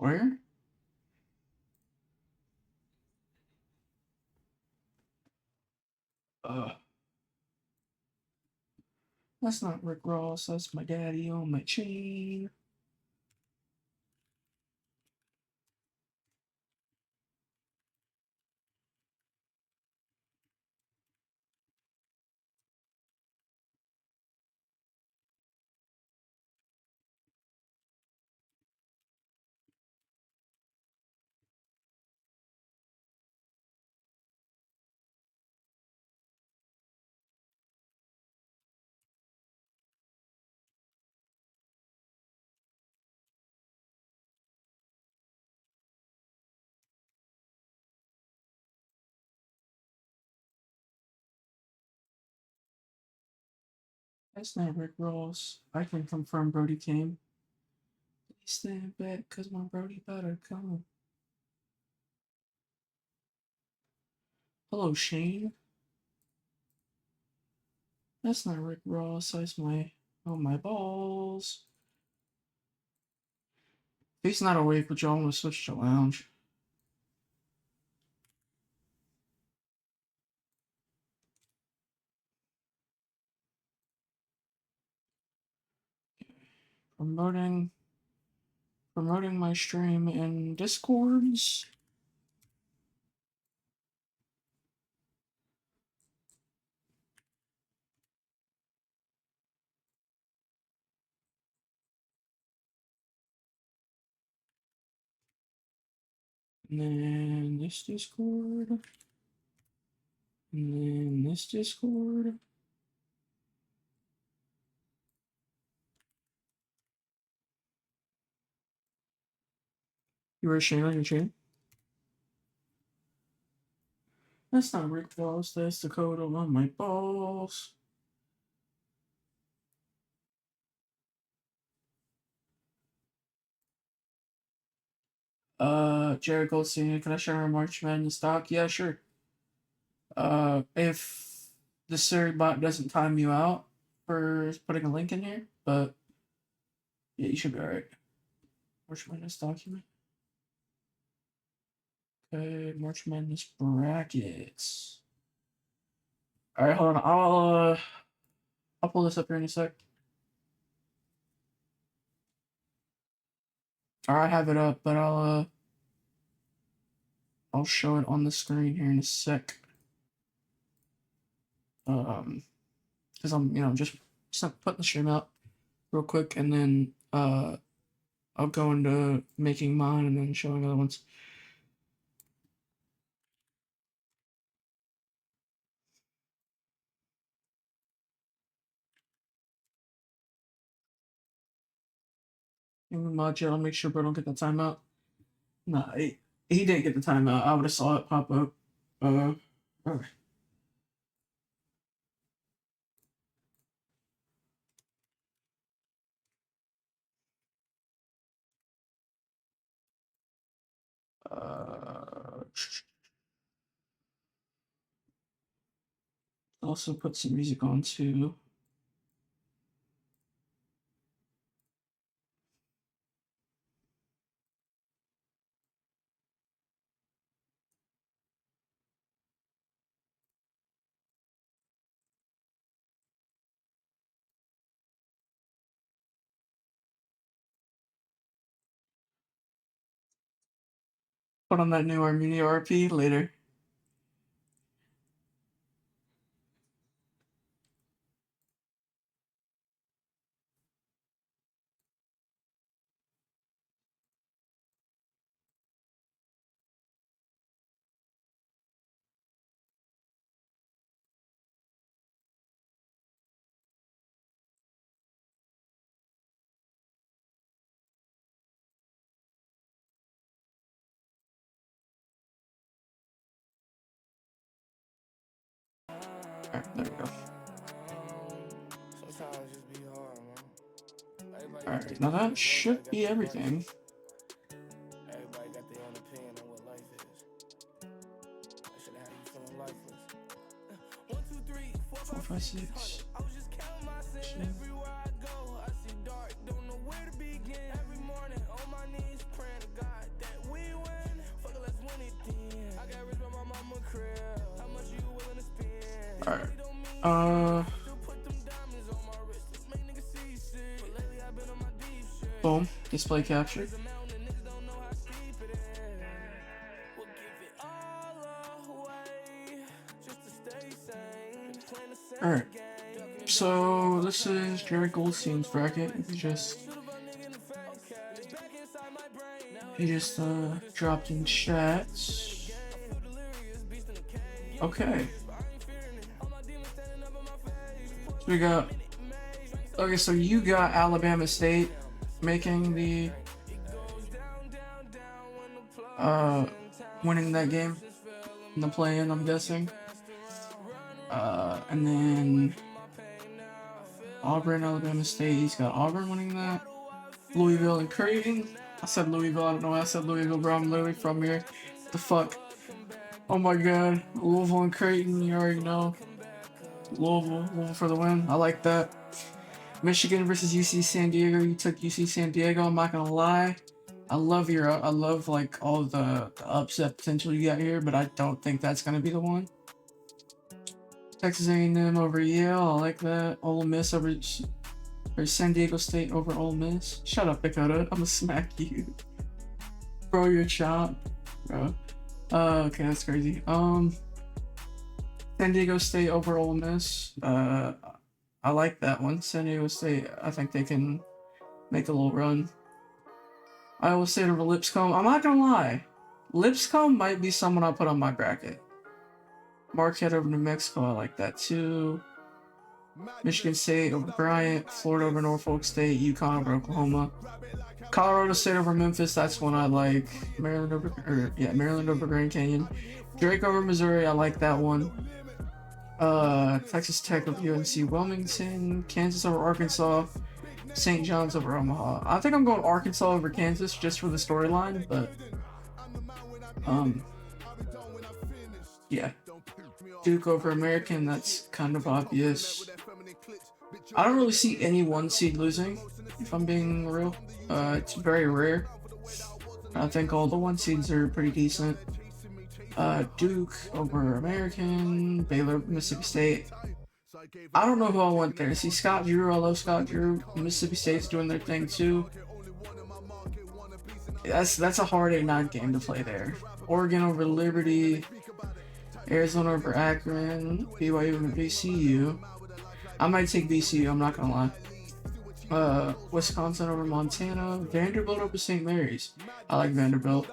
Where? That's not Rick Ross. That's my daddy on my chain. That's not Rick Ross. I can confirm Brody came. Please stand back, cause my Brody better come. Hello, Shane. That's not Rick Ross. That's my balls. If he's not awake, would y'all want to switch to lounge? Promoting my stream in Discords. And then this Discord. And then this Discord. You were Shane on your chain? That's not Rick Ross. That's Dakota on my balls. Jared Goldstein, can I share my March Madness stock? Yeah, sure. If the Siri bot doesn't time you out for putting a link in here, but yeah, you should be alright. March Madness document. Okay, March Madness brackets. Alright, hold on. I'll pull this up here in a sec. Alright, I have it up, but I'll show it on the screen here in a sec. Because I'm just putting the stream out real quick, and then I'll go into making mine and then showing other ones. I'll make sure bro don't get the timeout. Nah, he didn't get the timeout. I would have saw it pop up. Okay. Also put some music on too. Put on that new Armenia RP later. Alright, there we go. Alright, now that should be everything. Everybody got their own opinion on what life is. I should have you feeling lifeless. 1, 2, 3, 4, 5, 6. I was just counting myself everywhere I go. I see dark, don't know where to begin. Every morning on my knees praying to God. Boom. Display capture. Alright. So this is Jared Goldstein's bracket. He just dropped in chats. Okay. So we got. Okay, so you got Alabama State making the winning that game in the play-in, I'm guessing. And then Auburn, Alabama State. He's got Auburn winning that. Louisville and Creighton. I said Louisville. I don't know why I said Louisville, bro. I'm literally from here. The fuck. Oh my god. Louisville and Creighton. You already know. Louisville for the win. I like that. Michigan versus UC San Diego. You took UC San Diego. I'm not gonna lie. I love like all the upset potential you got here, but I don't think that's gonna be the one. Texas A&M over Yale. I like that. Ole Miss over San Diego State over Ole Miss. Shut up, Dakota. I'm gonna smack you. Bro, you're chopped. Bro. Okay, that's crazy. San Diego State over Ole Miss. I like that one. San Diego State, I think they can make a little run. Iowa State over Lipscomb. I'm not gonna lie. Lipscomb might be someone I'll put on my bracket. Marquette over New Mexico. I like that too. Michigan State over Bryant. Florida over Norfolk State. UConn over Oklahoma. Colorado State over Memphis. That's one I like. Maryland over Grand Canyon. Drake over Missouri. I like that one. Texas Tech over UNC Wilmington. Kansas over Arkansas. St. John's over Omaha. I think I'm going Arkansas over Kansas just for the storyline, but yeah. Duke over American, that's kind of obvious. I don't really see any one seed losing, if I'm being real. It's very rare. I think all the one seeds are pretty decent. Duke over American, Baylor over Mississippi State. I don't know who I want there. See Scott Drew, I love Scott Drew. Mississippi State's doing their thing too. That's a hard A9 game to play there. Oregon over Liberty. Arizona over Akron. BYU over VCU. I might take VCU, I'm not gonna lie. Wisconsin over Montana. Vanderbilt over St. Mary's. I like Vanderbilt.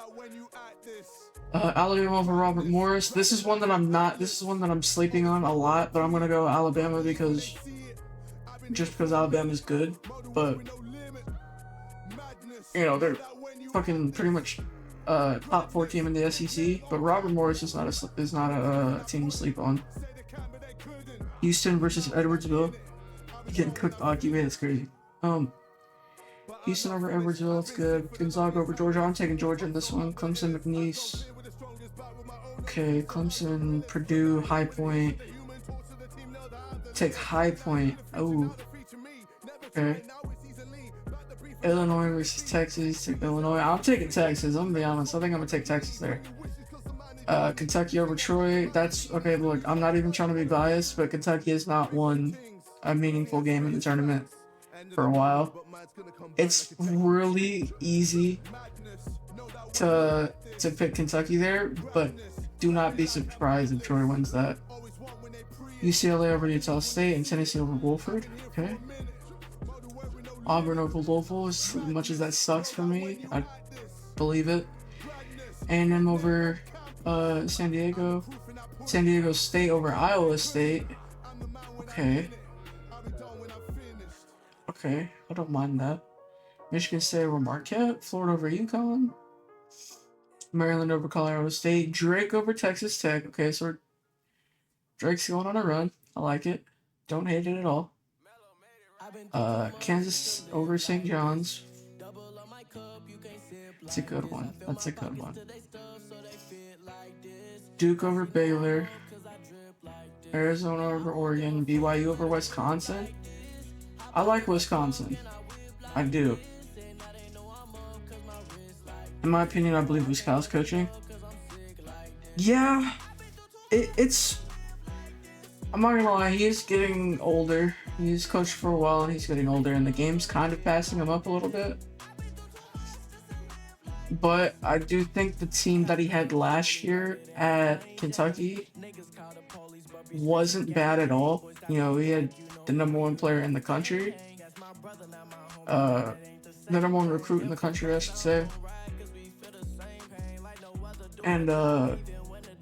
Alabama over Robert Morris. This is one that I'm sleeping on a lot, but I'm gonna go Alabama because Alabama's good. But you know, they're fucking pretty much top 4 team in the SEC. But Robert Morris is not a team to sleep on. Houston versus Edwardsville. Getting cooked hockey, man, that's crazy. Houston over Edwardsville, that's good. Gonzaga over Georgia. I'm taking Georgia in this one. Clemson, McNeese. Okay, Clemson, Purdue, High Point. Take High Point. Oh. Okay. Illinois versus Texas. Take Illinois. I'm taking Texas. I'm gonna be honest. I think I'm gonna take Texas there. Kentucky over Troy. That's okay. Look, I'm not even trying to be biased, but Kentucky has not won a meaningful game in the tournament for a while. It's really easy to pick Kentucky there, but do not be surprised if Troy wins that. UCLA over Utah State and Tennessee over Wofford. Okay. Auburn over Louisville. As much as that sucks for me, I believe it. A&M over San Diego. San Diego State over Iowa State. Okay. Okay, I don't mind that. Michigan State over Marquette. Florida over UConn. Maryland over Colorado State. Drake over Texas Tech. Okay, so Drake's going on a run. I like it. Don't hate it at all. Kansas over St. John's. That's a good one. That's a good one. Duke over Baylor. Arizona over Oregon. BYU over Wisconsin. I like Wisconsin. I do. In my opinion, I believe Wisconsin's coaching. Yeah, it's I'm not gonna lie, he's getting older. He's coached for a while and he's getting older, and the game's kind of passing him up a little bit. But I do think the team that he had last year at Kentucky wasn't bad at all. You know, he had the #1 player in the country, the #1 recruit in the country, I should say. And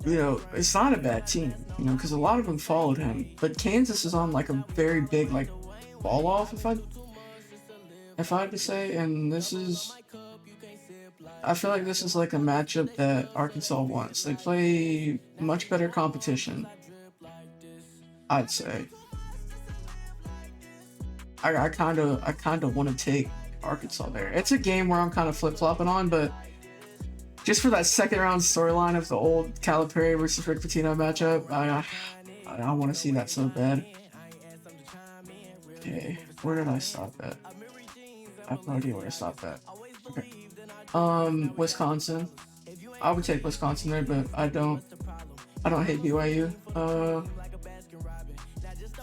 you know, it's not a bad team, you know, because a lot of them followed him. But Kansas is on like a very big like fall off, if I had to say. And this is, I feel like this is like a matchup that Arkansas wants. They play much better competition, I'd say. I kind of want to take Arkansas there. It's a game where I'm kind of flip flopping on, but just for that second round storyline of the old Calipari versus Rick Pitino matchup, I want to see that so bad. Okay, where did I stop at? I have no idea where I stopped at. Okay. Wisconsin. I would take Wisconsin there, but I don't hate BYU.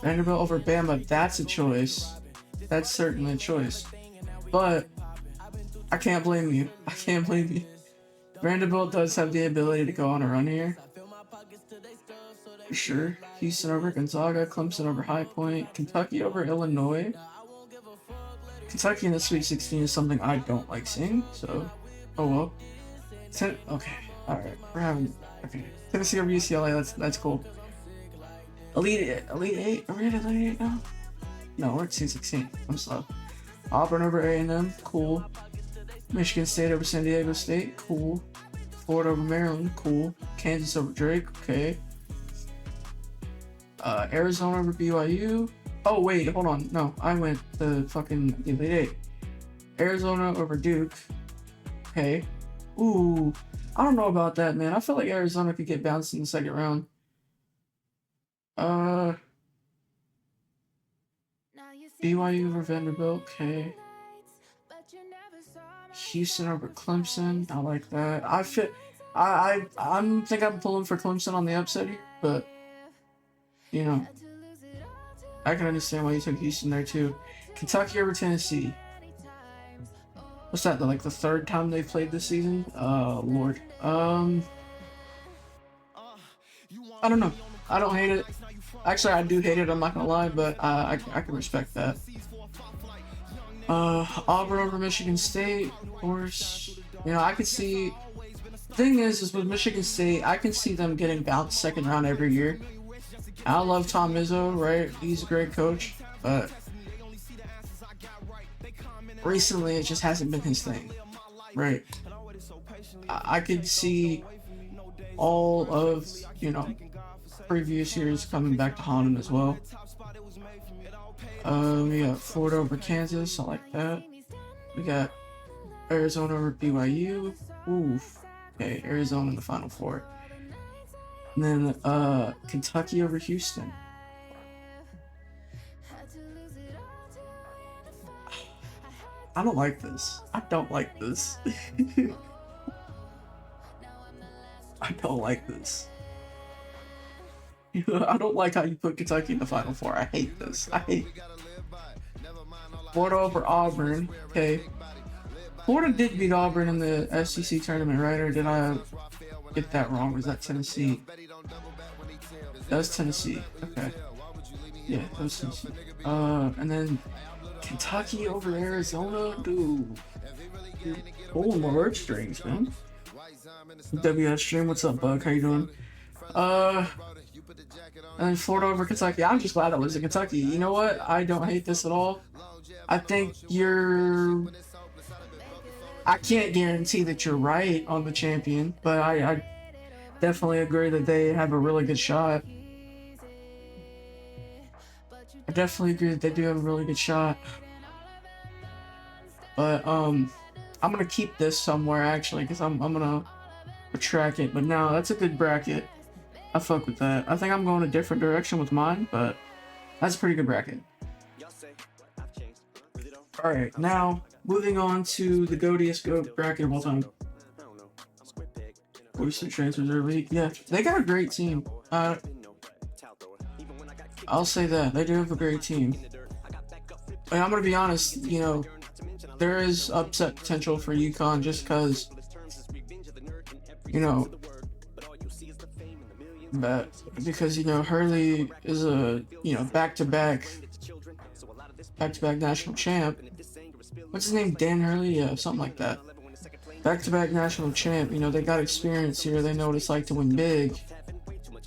Vanderbilt over Bama, that's a choice. That's certainly a choice. But I can't blame you. I can't blame you. Vanderbilt does have the ability to go on a run here. For sure. Houston over Gonzaga, Clemson over High Point, Kentucky over Illinois. Kentucky in the Sweet 16 is something I don't like seeing, so oh well. Okay, alright, we're having okay. Tennessee over UCLA, that's cool. Elite 8? Are we at Elite 8 now? No, we're at Sweet 16. I'm slow. Auburn over A&M, cool. Michigan State over San Diego State, cool. Florida over Maryland, cool. Kansas over Drake, okay. Arizona over BYU. Oh wait, hold on. No, I went the fucking Elite 8. Arizona over Duke. Okay. Ooh, I don't know about that, man. I feel like Arizona could get bounced in the second round. BYU over Vanderbilt. Okay. Houston over Clemson. I like that. I think I'm pulling for Clemson on the upset here, but you know, I can understand why you took Houston there too. Kentucky over Tennessee. What's that? Like the third time they've played this season? Lord. I don't know. I don't hate it. Actually, I do hate it. I'm not gonna lie, but I can respect that. Auburn over Michigan State, of course. You know, I could see. The thing is with Michigan State, I can see them getting bounced second round every year. I love Tom Izzo, right? He's a great coach, but recently it just hasn't been his thing, right? I could see all of, you know, previous years coming back to haunt him as well. We got Florida over Kansas, I like that. We got Arizona over BYU. Oof. Okay, Arizona in the Final Four. And then Kentucky over Houston. I don't like this. I don't like this. I don't like this. I don't like how you put Kentucky in the Final Four. I hate this. I hate Florida over Auburn. Okay. Florida did beat Auburn in the SEC tournament, right? Or did I get that wrong? Was that Tennessee? That was Tennessee. Okay. Yeah, that was Tennessee. And then Kentucky over Arizona? Dude. Pulling my heartstrings, man. WS Stream, what's up, Bug? How you doing? And then Florida over Kentucky. I'm just glad I was in Kentucky. You know what? I don't hate this at all. I think I can't guarantee that you're right on the champion, but I definitely agree that they have a really good shot. I definitely agree that they do have a really good shot. But I'm gonna keep this somewhere actually, because I'm gonna retract it. But no, that's a good bracket. I fuck with that. I think I'm going a different direction with mine, but that's a pretty good bracket. Alright, now moving on to the goatiest goat bracket of all time. 46 transfers early. Yeah, they got a great team. I'll say that they do have a great team. And I'm gonna be honest, you know, there is upset potential for UConn just because, you know, but because you know Hurley is a back-to-back national champ. What's his name? Dan Hurley? Yeah, something like that. Back-to-back national champ. You know, they got experience here. They know what it's like to win big.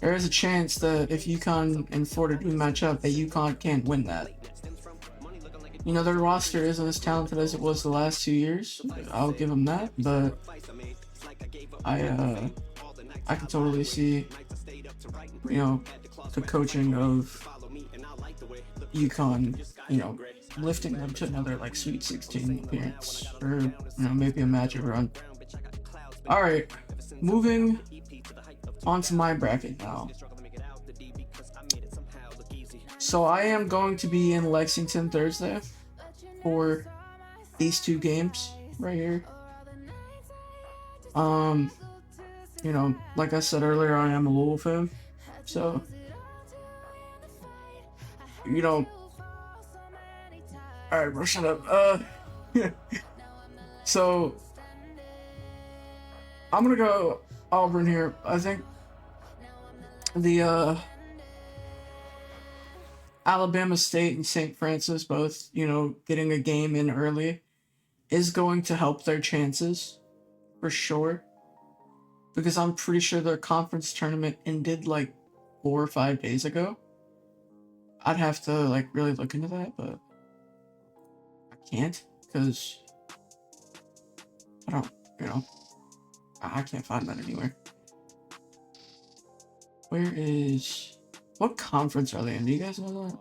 There is a chance that if UConn and Florida do match up, that UConn can't win that. You know, their roster isn't as talented as it was the last 2 years. I'll give them that, but I can totally see, you know, the coaching of UConn, you know, lifting them to another like Sweet 16 appearance, or you know, maybe a magic run. All right, moving on to my bracket now. So I am going to be in Lexington Thursday for these two games right here. You know, like I said earlier, I am a Louisville fan, so you know. All right, bro, shut up. So I'm gonna go Auburn here. I think the Alabama State and St. Francis both, you know, getting a game in early is going to help their chances for sure. Because I'm pretty sure their conference tournament ended like 4 or 5 days ago. I'd have to like really look into that, but I can't because I don't, you know, I can't find that anywhere. What conference are they in? Do you guys know that?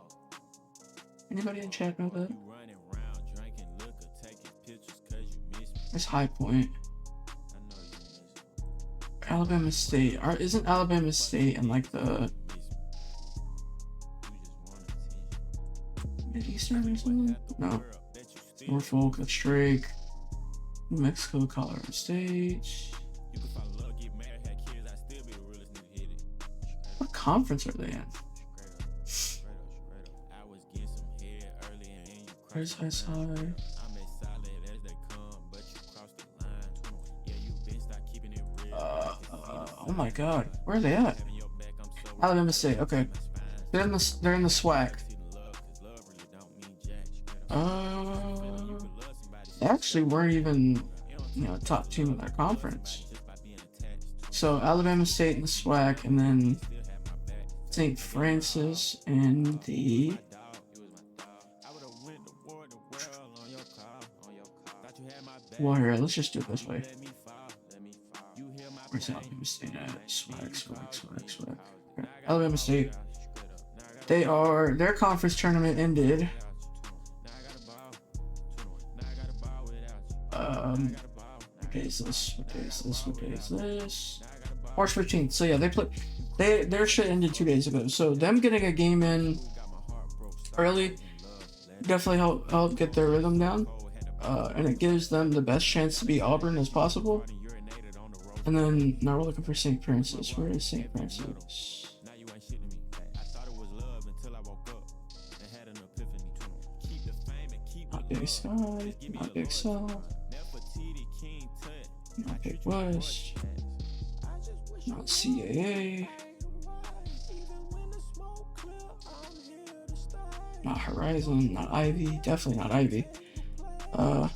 Anybody in chat know that? It's High Point. Alabama State. Isn't Alabama State in like the Mid-Eastern or something? No. Norfolk, that's Drake. New Mexico, Colorado State. What conference are they in? Where's SI? Oh my god, where are they at? Alabama State. Okay, they're in the SWAC. They actually weren't even, you know, top team in their conference. So Alabama State in the SWAC, and then St. Francis in the. Well, here, let's just do it this way. Where's Alabama State at? SWAC. Okay. Alabama State. Their conference tournament ended. What day is this? March 15th. So yeah, their shit ended 2 days ago. So them getting a game in early definitely help get their rhythm down. And it gives them the best chance to beat Auburn as possible. And then now we're looking for St. Francis. Where is St. Francis? Not Big Sky, not Big South, not Big West, not CAA, not Horizon, not Ivy, definitely not Ivy. How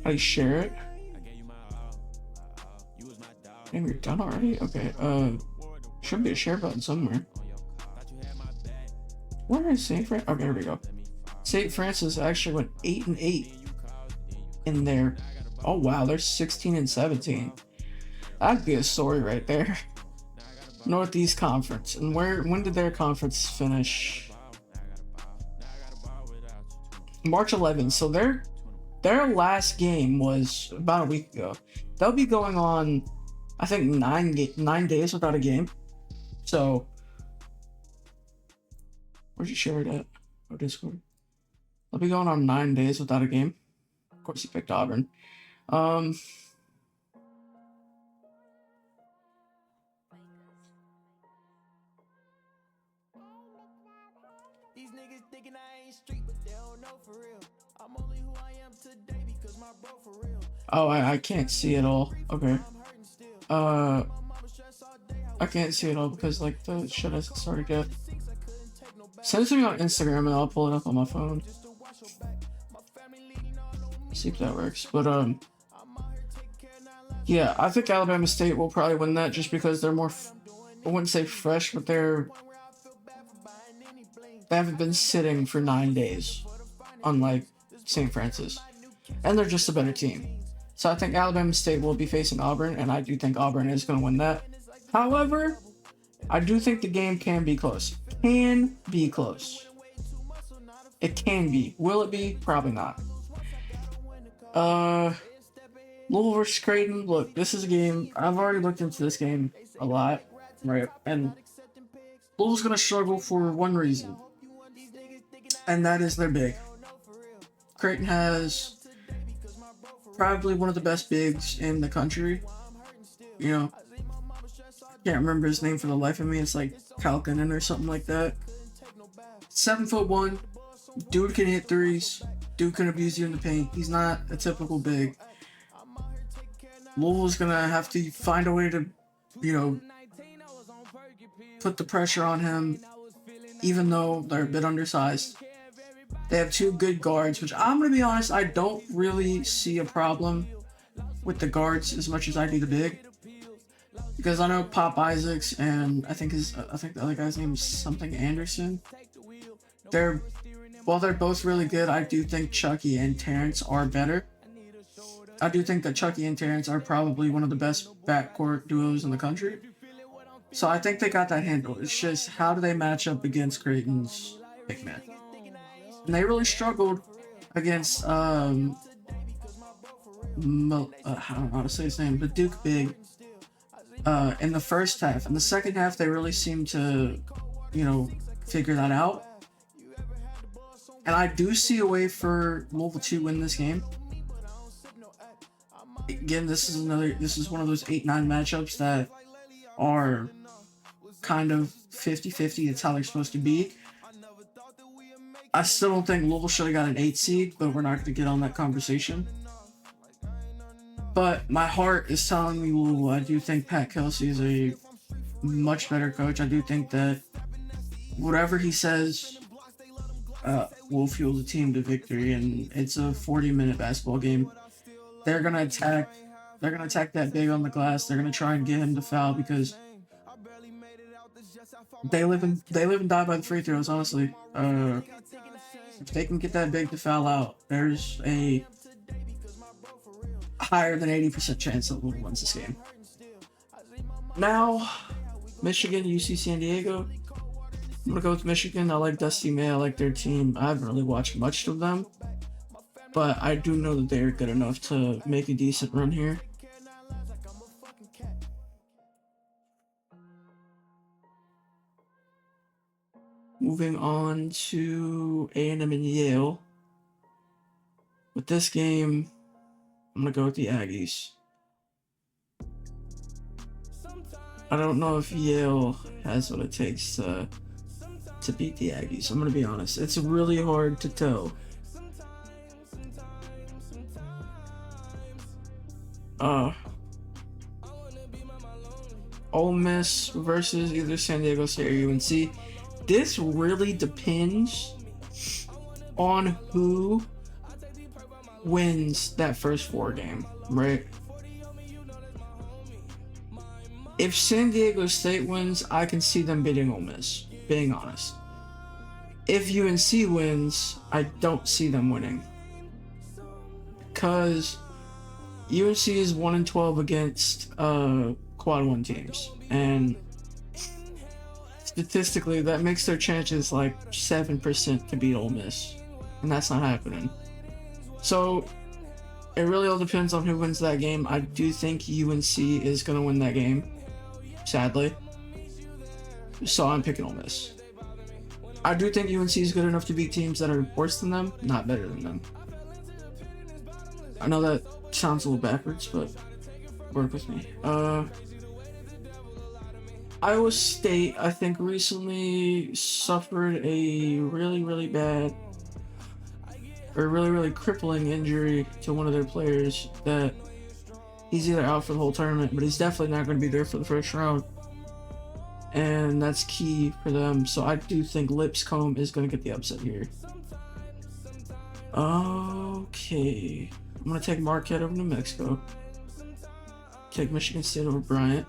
do you share it? Damn, you're done already? Okay, should be a share button somewhere. Where is St. Francis? Okay, here we go. St. Francis actually went 8-8 in there. Oh wow, they're 16-17. That'd be a story right there. Northeast Conference. And when did their conference finish? March 11th. So their last game was about a week ago. They'll be going on, I think, 9 days without a game. So where'd you share it at? Oh, Discord. They'll be going on 9 days without a game. Of course, he picked Auburn. Oh, I can't see it all. Okay. I can't see it all because like the shit hasn't started yet. Send it to me on Instagram and I'll pull it up on my phone. See if that works. But yeah, I think Alabama State will probably win that just because they're more I wouldn't say fresh, but they haven't been sitting for 9 days, unlike St. Francis, and they're just a better team. So I think Alabama State will be facing Auburn, and I do think Auburn is going to win that. However, I do think the game can be close. Can be close. It can be. Will it be? Probably not. Louisville versus Creighton. Look, this is a game. I've already looked into this game a lot, right? And Louisville's going to struggle for one reason, and that is they're big. Creighton has probably one of the best bigs in the country. You know, can't remember his name for the life of me. It's like Kalkinen or something like that. 7'1", dude can hit threes. Dude can abuse you in the paint. He's not a typical big. Louisville's gonna have to find a way to, you know, put the pressure on him, even though they're a bit undersized. They have two good guards, which I'm going to be honest, I don't really see a problem with the guards as much as I do the big. Because I know Pop Isaacs and I think the other guy's name is something Anderson. While they're both really good, I do think Chucky and Terrence are better. I do think that Chucky and Terrence are probably one of the best backcourt duos in the country. So I think they got that handled. It's just how do they match up against Creighton's big man? And they really struggled against I don't know how to say his name, but Duke big in the first half. In the second half, they really seemed to, you know, figure that out. And I do see a way for Louisville to win this game. Again, this is one of those 8-9 matchups that are kind of 50-50. It's how they're supposed to be. I still don't think Louisville should have got an 8 seed, but we're not going to get on that conversation. But my heart is telling me Louisville. I do think Pat Kelsey is a much better coach. I do think that whatever he says will fuel the team to victory, and it's a 40-minute basketball game. They're gonna attack that big on the glass. They're gonna try and get him to foul because they live and die by the free throws. Honestly, if they can get that big to foul out, there's a higher than 80% chance that Louisville wins this game. Now, Michigan, UC San Diego. I'm gonna go with Michigan. I like Dusty May. I like their team. I haven't really watched much of them, but I do know that they're good enough to make a decent run here. Moving on to A&M and Yale. With this game, I'm gonna go with the Aggies. I don't know if Yale has what it takes to beat the Aggies. I'm gonna be honest. It's really hard to tell. Ole Miss versus either San Diego State or UNC. This really depends on who wins that first 4 game, right? If San Diego State wins, I can see them beating Ole Miss, being honest. If UNC wins, I don't see them winning. Because UNC is 1-12 against quad 1 teams. And statistically, that makes their chances like 7% to beat Ole Miss. And that's not happening. So, it really all depends on who wins that game. I do think UNC is going to win that game, sadly. So I'm picking Ole Miss. I do think UNC is good enough to beat teams that are worse than them, not better than them. I know that sounds a little backwards, but work with me. Iowa State, I think, recently suffered a really, really bad or really crippling injury to one of their players that he's either out for the whole tournament, but he's definitely not going to be there for the first round. And that's key for them. So I do think Lipscomb is going to get the upset here. Okay. I'm going to take Marquette over New Mexico. Take Michigan State over Bryant.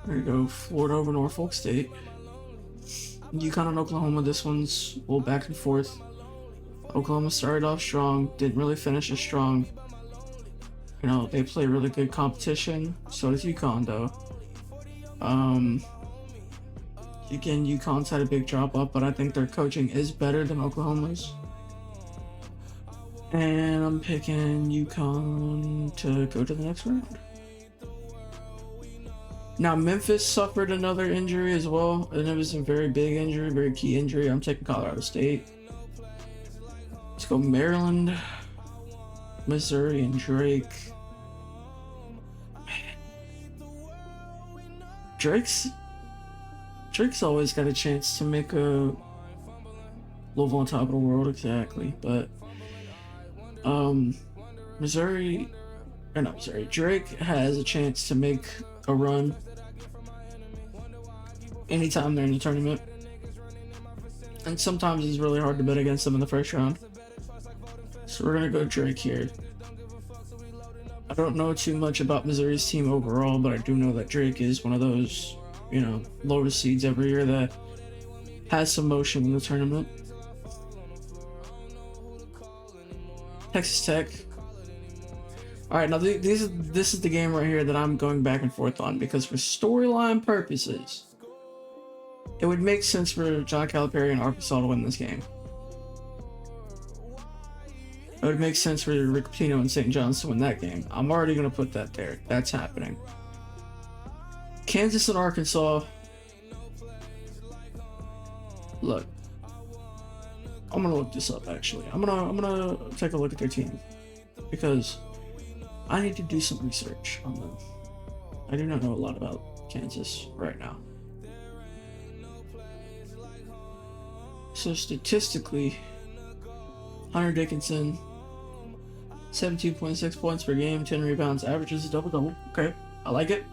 There you go. Florida over Norfolk State. UConn and Oklahoma. This one's a little back and forth. Oklahoma started off strong. Didn't really finish as strong. You know, they play really good competition. So does UConn, though. Again, UConn's had a big drop off, but I think their coaching is better than Oklahoma's. And I'm picking UConn to go to the next round. Now, Memphis suffered another injury as well, and it was a very big injury, very key injury. I'm taking Colorado State. Let's go Maryland, Missouri, and Drake. Drake's always got a chance to make a Louisville on top of the world, exactly. But Drake has a chance to make a run anytime they're in the tournament. And sometimes it's really hard to bet against them in the first round. So we're gonna go Drake here. I don't know too much about Missouri's team overall, but I do know that Drake is one of those, you know, lower seeds every year that has some motion in the tournament. Texas Tech. Alright, now this is the game right here that I'm going back and forth on, because for storyline purposes, it would make sense for John Calipari and Arkansas to win this game. It would make sense for Rick Pitino and St. John's to win that game. I'm already going to put that there. That's happening. Kansas and Arkansas. Look. I'm going to look this up, actually. I'm gonna take a look at their team. Because I need to do some research on them. I do not know a lot about Kansas right now. So statistically, Hunter Dickinson, 17.6 points per game, 10 rebounds, averages a double-double. Okay, I like it.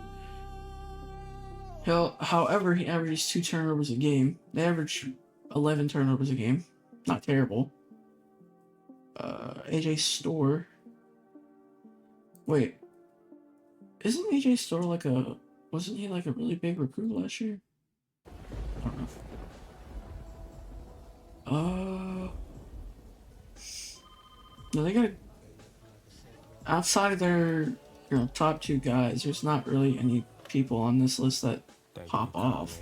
However, he averages 2 turnovers a game. They average 11 turnovers a game. Not terrible. AJ Storr. Wait. Isn't AJ Storr like wasn't he like a really big recruit last year? I don't know. No, they got outside of their, top 2 guys, there's not really any people on this list that pop off.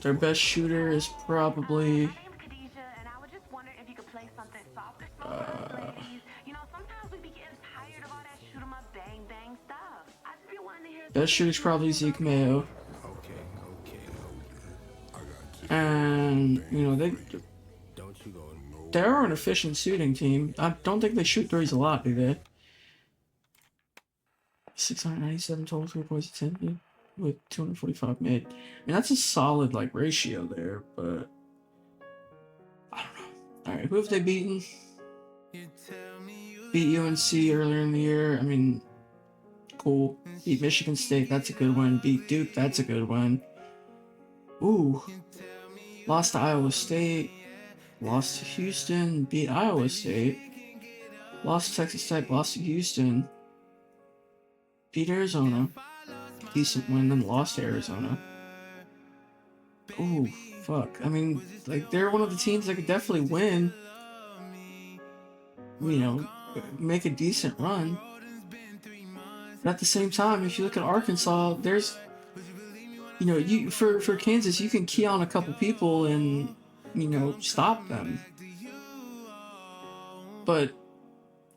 Their best shooter is probably best shooter's probably Zeke Mayo. And they're an efficient shooting team. I don't think they shoot threes a lot, do they? 697 total 3 points a 10 with 245 mid. I mean, that's a solid ratio there, but I don't know. All right, who have they beaten? Beat UNC earlier in the year. I mean, cool. Beat Michigan State. That's a good win. Beat Duke. That's a good win. Ooh. Lost to Iowa State. Lost to Houston. Beat Iowa State. Lost to Texas Tech. Lost to Houston. Beat Arizona. Decent win, then lost to Arizona. Ooh, fuck. I mean, they're one of the teams that could definitely win. Make a decent run. But at the same time, if you look at Arkansas, there's, for Kansas, you can key on a couple people and, stop them. But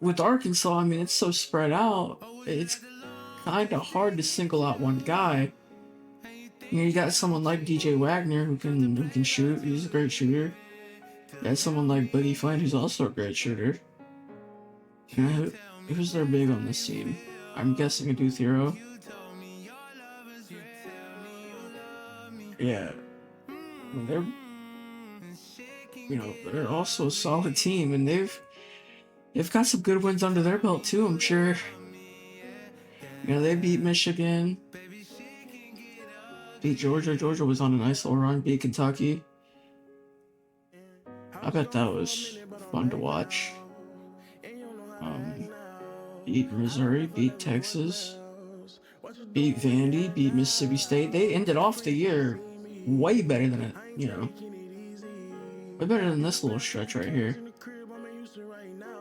with Arkansas, I mean, it's so spread out, it's kind of hard to single out one guy. You got someone like DJ Wagner who can shoot. He's a great shooter. You got someone like Boogie Flynn who's also a great shooter. Who's their big on this team? I'm guessing Adu Thero. Yeah. you know, they're also a solid team, and they've got some good wins under their belt too. I'm sure. You know, they beat Michigan, beat Georgia. Georgia was on a nice little run. Beat Kentucky. I bet that was fun to watch. Beat Missouri, beat Texas, beat Vandy, beat Mississippi State. They ended off the year way better than it, you know, way better than this little stretch right here.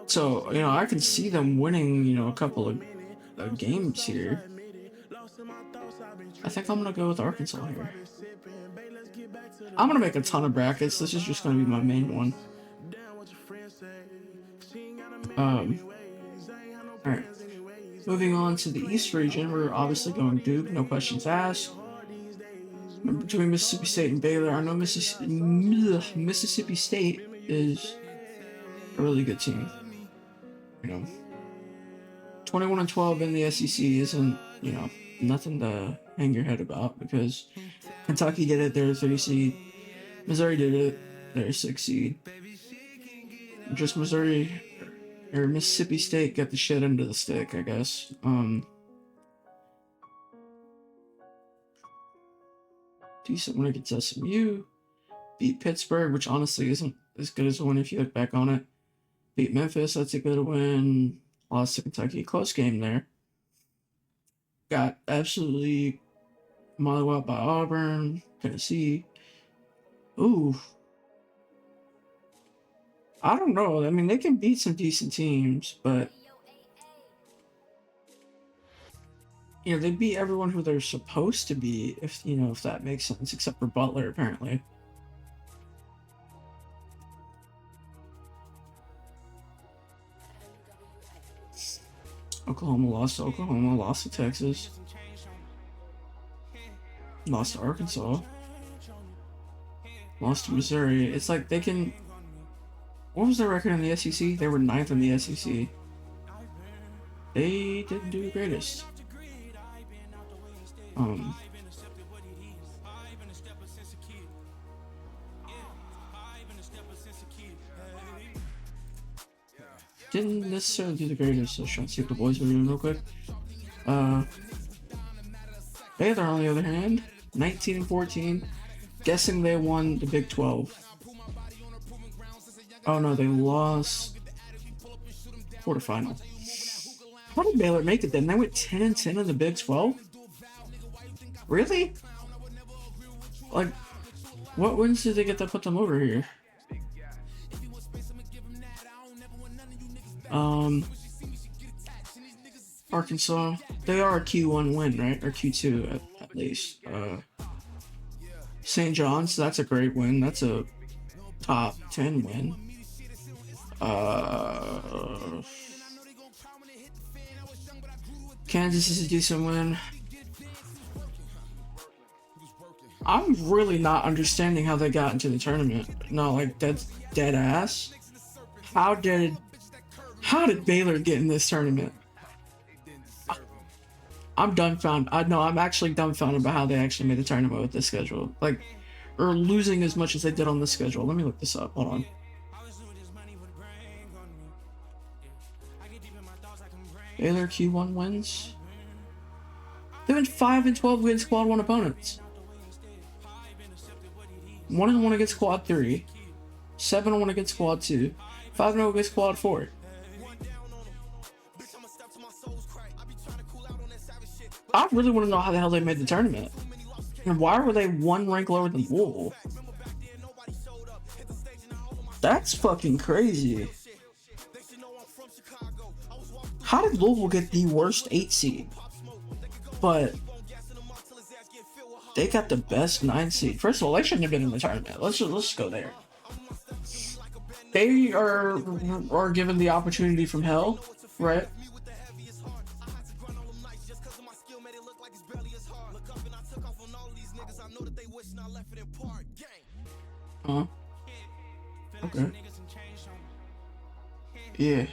So, you know, I can see them winning, you know, a couple of games here. I think I'm gonna go with Arkansas here. I'm gonna make a ton of brackets. This is just gonna be my main one. Alright. Moving on to the East region, we're obviously going Duke, no questions asked. Between Mississippi State and Baylor, I know Mississippi State is a really good team. You know, 21-12 in the SEC isn't, you know, nothing to hang your head about, because Kentucky did it, they're a 3 seed. Missouri did it, they're a 6 seed. Just Missouri or Mississippi State got the shit under the stick, I guess. Decent win against SMU. Beat Pittsburgh, which honestly isn't as good as a win if you look back on it. Beat Memphis, that's a good win. Lost to Kentucky, close game there. Got absolutely mollywhopped by Auburn, Tennessee. Ooh. I don't know. I mean, they can beat some decent teams, but you know, they beat everyone who they're supposed to beat, if you know, if that makes sense, except for Butler, apparently. Oklahoma lost to Oklahoma, lost to Texas, lost to Arkansas, lost to Missouri. It's like they can. What was their record in the SEC? They were 9th in the SEC. They didn't do the greatest. Didn't necessarily do the greatest, so trying to see what the boys were doing real quick. Baylor, on the other hand, 19-14. Guessing they won the Big 12. Oh no, they lost quarterfinal. How did Baylor make it then? They went 10-10 in the Big 12? Really? Like, what wins did they get that put them over here? Arkansas, they are a Q1 win, right? Or Q2 at least. St. John's, that's a great win. That's a top 10 win. Kansas is a decent win. I'm really not understanding how they got into the tournament. No, like dead ass. How did Baylor get in this tournament? I'm dumbfounded. I'm actually dumbfounded by how they actually made the tournament with this schedule. Like, or losing as much as they did on this schedule. Let me look this up. Hold on. Baylor Q1 wins. They went 5-12 against Squad 1 opponents. 1-1 against Squad 3. 7-1 against Squad 2. 5-0 against Squad 4. I really want to know how the hell they made the tournament. And why were they 1 rank lower than Louisville? That's fucking crazy. How did Louisville get the worst 8 seed? But they got the best 9 seed. First of all, they shouldn't have been in the tournament. Let's go there. They are given the opportunity from hell, right? Okay. Yeah.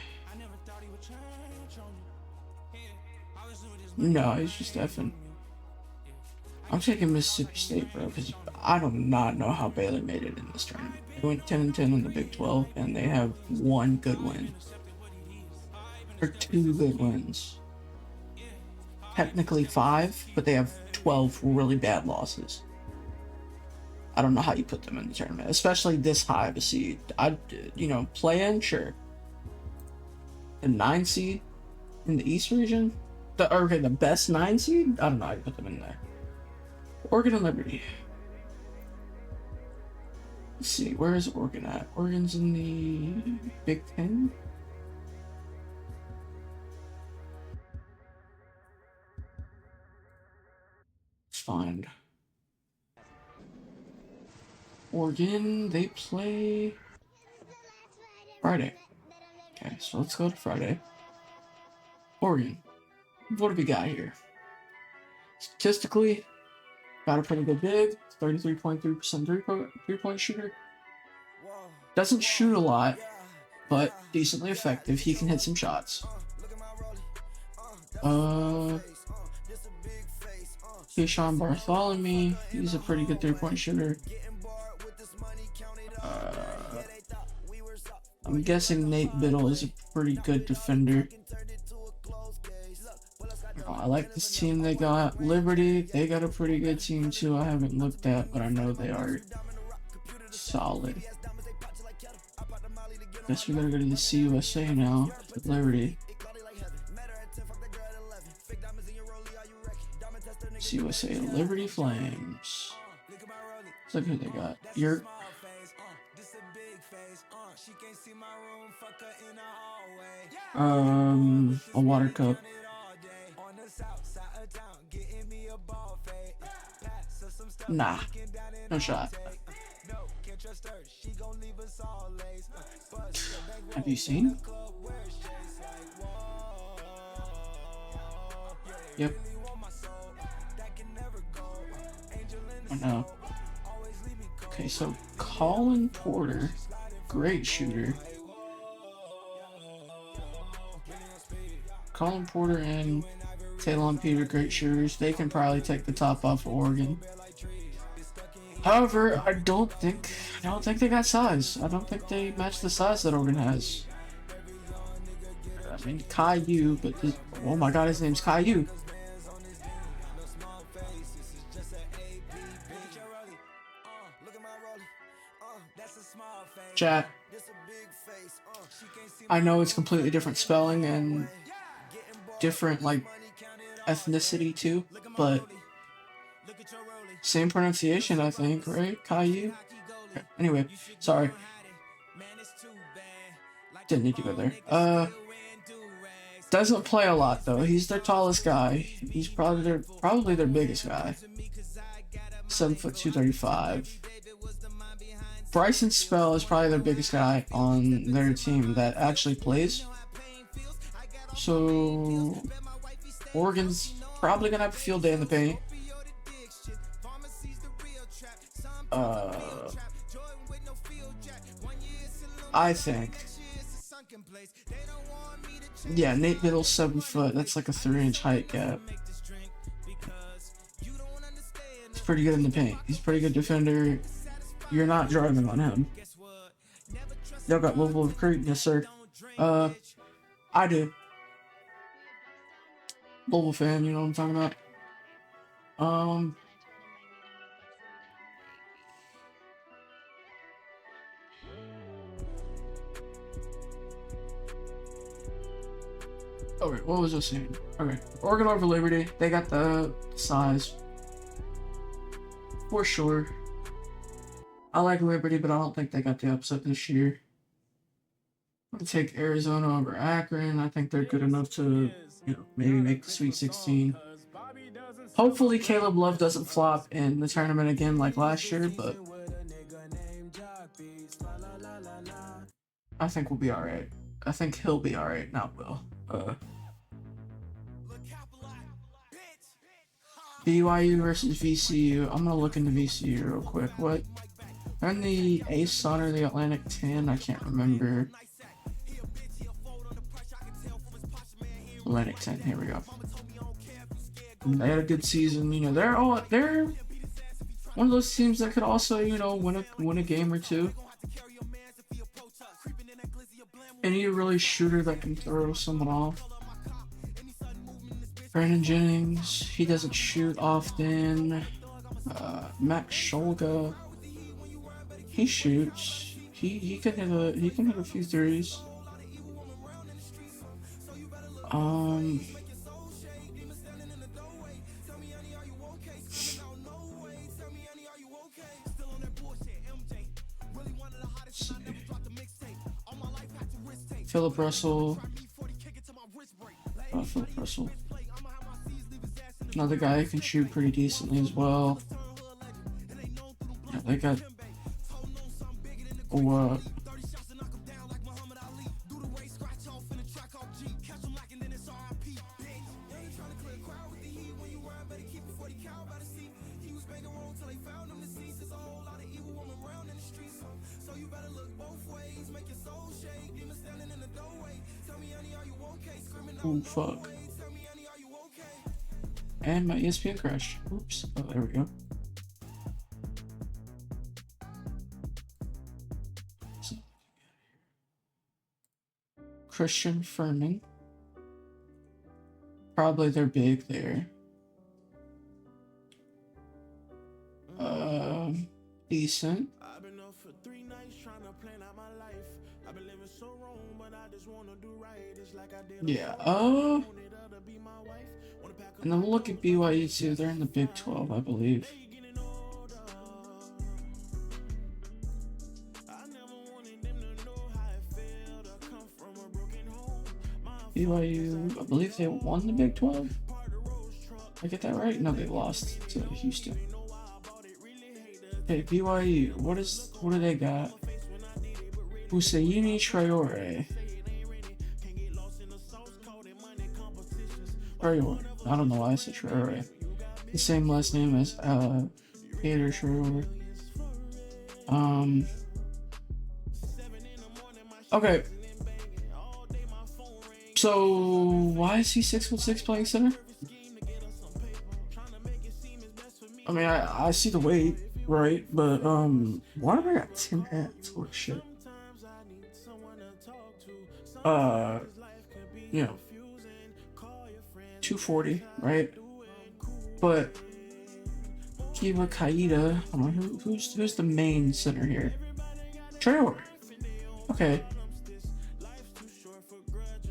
No, he's just effing. I'm taking Mississippi State, bro, because I do not know how Baylor made it in this tournament. They went 10-10 in the Big 12, and they have one good win. Or two good wins. Technically 5, but they have 12 really bad losses. I don't know how you put them in the tournament, especially this high of a seed. Play in, sure. A 9 seed in the East region? The best 9 seed? I don't know how you put them in there. Oregon and Liberty. Let's see, where is Oregon at? Oregon's in the Big 10? Let's find. Oregon, they play Friday. Okay, so let's go to Friday. Oregon. What do we got here? Statistically, got a pretty good big, 33.3% three-point shooter. Doesn't shoot a lot, but decently effective. He can hit some shots. Keyshawn Bartholomew, he's a pretty good three-point shooter. I'm guessing Nate Biddle is a pretty good defender. I like this team they got. Liberty, they got a pretty good team too. I haven't looked at, but I know they are solid. Guess we gotta go to the CUSA now with Liberty. CUSA Liberty Flames. Let's look who they got. A water cup. Nah, no shot. Have you seen? Yep. Oh no. Okay, so Colin Porter, great shooter. Colin Porter and Talon Peter, great shooters. They can probably take the top off of Oregon. However, I don't think they got size. I don't think they match the size that Oregon has. I mean, Caillou, but oh my god, his name's Caillou. Chat. I know it's completely different spelling and different ethnicity too, but same pronunciation, I think, right? Caillou? Okay. Anyway, sorry. Didn't need to go there. Doesn't play a lot though. He's their tallest guy. He's probably their biggest guy. 7'2", 235. Bryson Spell is probably their biggest guy on their team that actually plays. So Oregon's probably gonna have a field day in the paint. I think. Yeah, Nate Biddle's 7 foot. That's like a 3-inch height gap. He's pretty good in the paint. He's a pretty good defender. You're not driving on him. Y'all got Louisville recruiting? Yes, sir. I do. Louisville fan, you know what I'm talking about? Okay, what was I saying? Okay, Oregon over Liberty. They got the size. For sure. I like Liberty, but I don't think they got the upset this year. I'm gonna take Arizona over Akron. I think they're good enough to, maybe make the Sweet 16. Hopefully Caleb Love doesn't flop in the tournament again like last year, but I think we'll be alright. I think he'll be alright, not Will. BYU versus VCU. I'm gonna look into VCU real quick. What? They're in the ASUN or the Atlantic 10? I can't remember. Atlantic 10, here we go. They had a good season. You know, they're one of those teams that could also, you know, win a game or two. Any really shooter that can throw someone off. Brandon Jennings, he doesn't shoot often. Max Scholga, he shoots. He can hit a few threes. Philip Russell. Philip Russell. Another guy who can shoot pretty decently as well. Yeah, they got oh fuck. And my ESPN crashed. Oops. Oh, there we go. So, Christian Furman. Probably they're big there. Decent. I've been up for 3 nights trying to plan out my life. I've been living so wrong, but I just want to do right. It's like I did. Yeah. And then we'll look at BYU too. They're in the Big 12, I believe. BYU, I believe they won the Big 12. Did I get that right? No, they lost to Houston. Okay, BYU, what do they got? Husseini Traore. Traore. I don't know why I said Traore. The same last name as Peter Traore. Okay. So why is he 6'6" playing center? I mean, I see the weight, right? But why do I got 10 hats or shit? You know, 240, right? But Kiva Kaida, who's the main center here? Traore. Okay.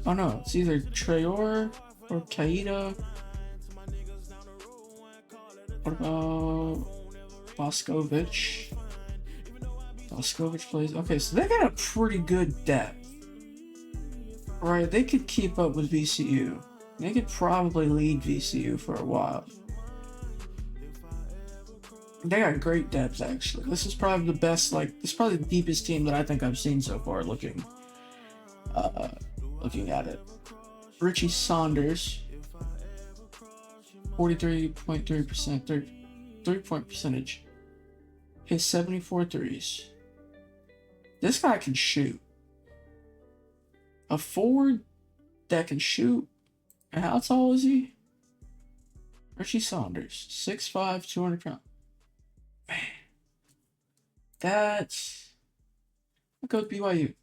Oh no, it's either Traore or Kaida. What about Boscovich? Boscovich plays. Okay, so they got a pretty good depth. Right, they could keep up with VCU. They could probably lead VCU for a while. They got great depth, actually. This is probably the best, this is probably the deepest team that I think I've seen so far looking at it. Richie Saunders, 43.3% 3-point percentage. Hits 74 threes. This guy can shoot. A forward that can shoot. And how tall is he? Richie Saunders, 6'5", 200 pounds. Man, that's. I'll go with BYU.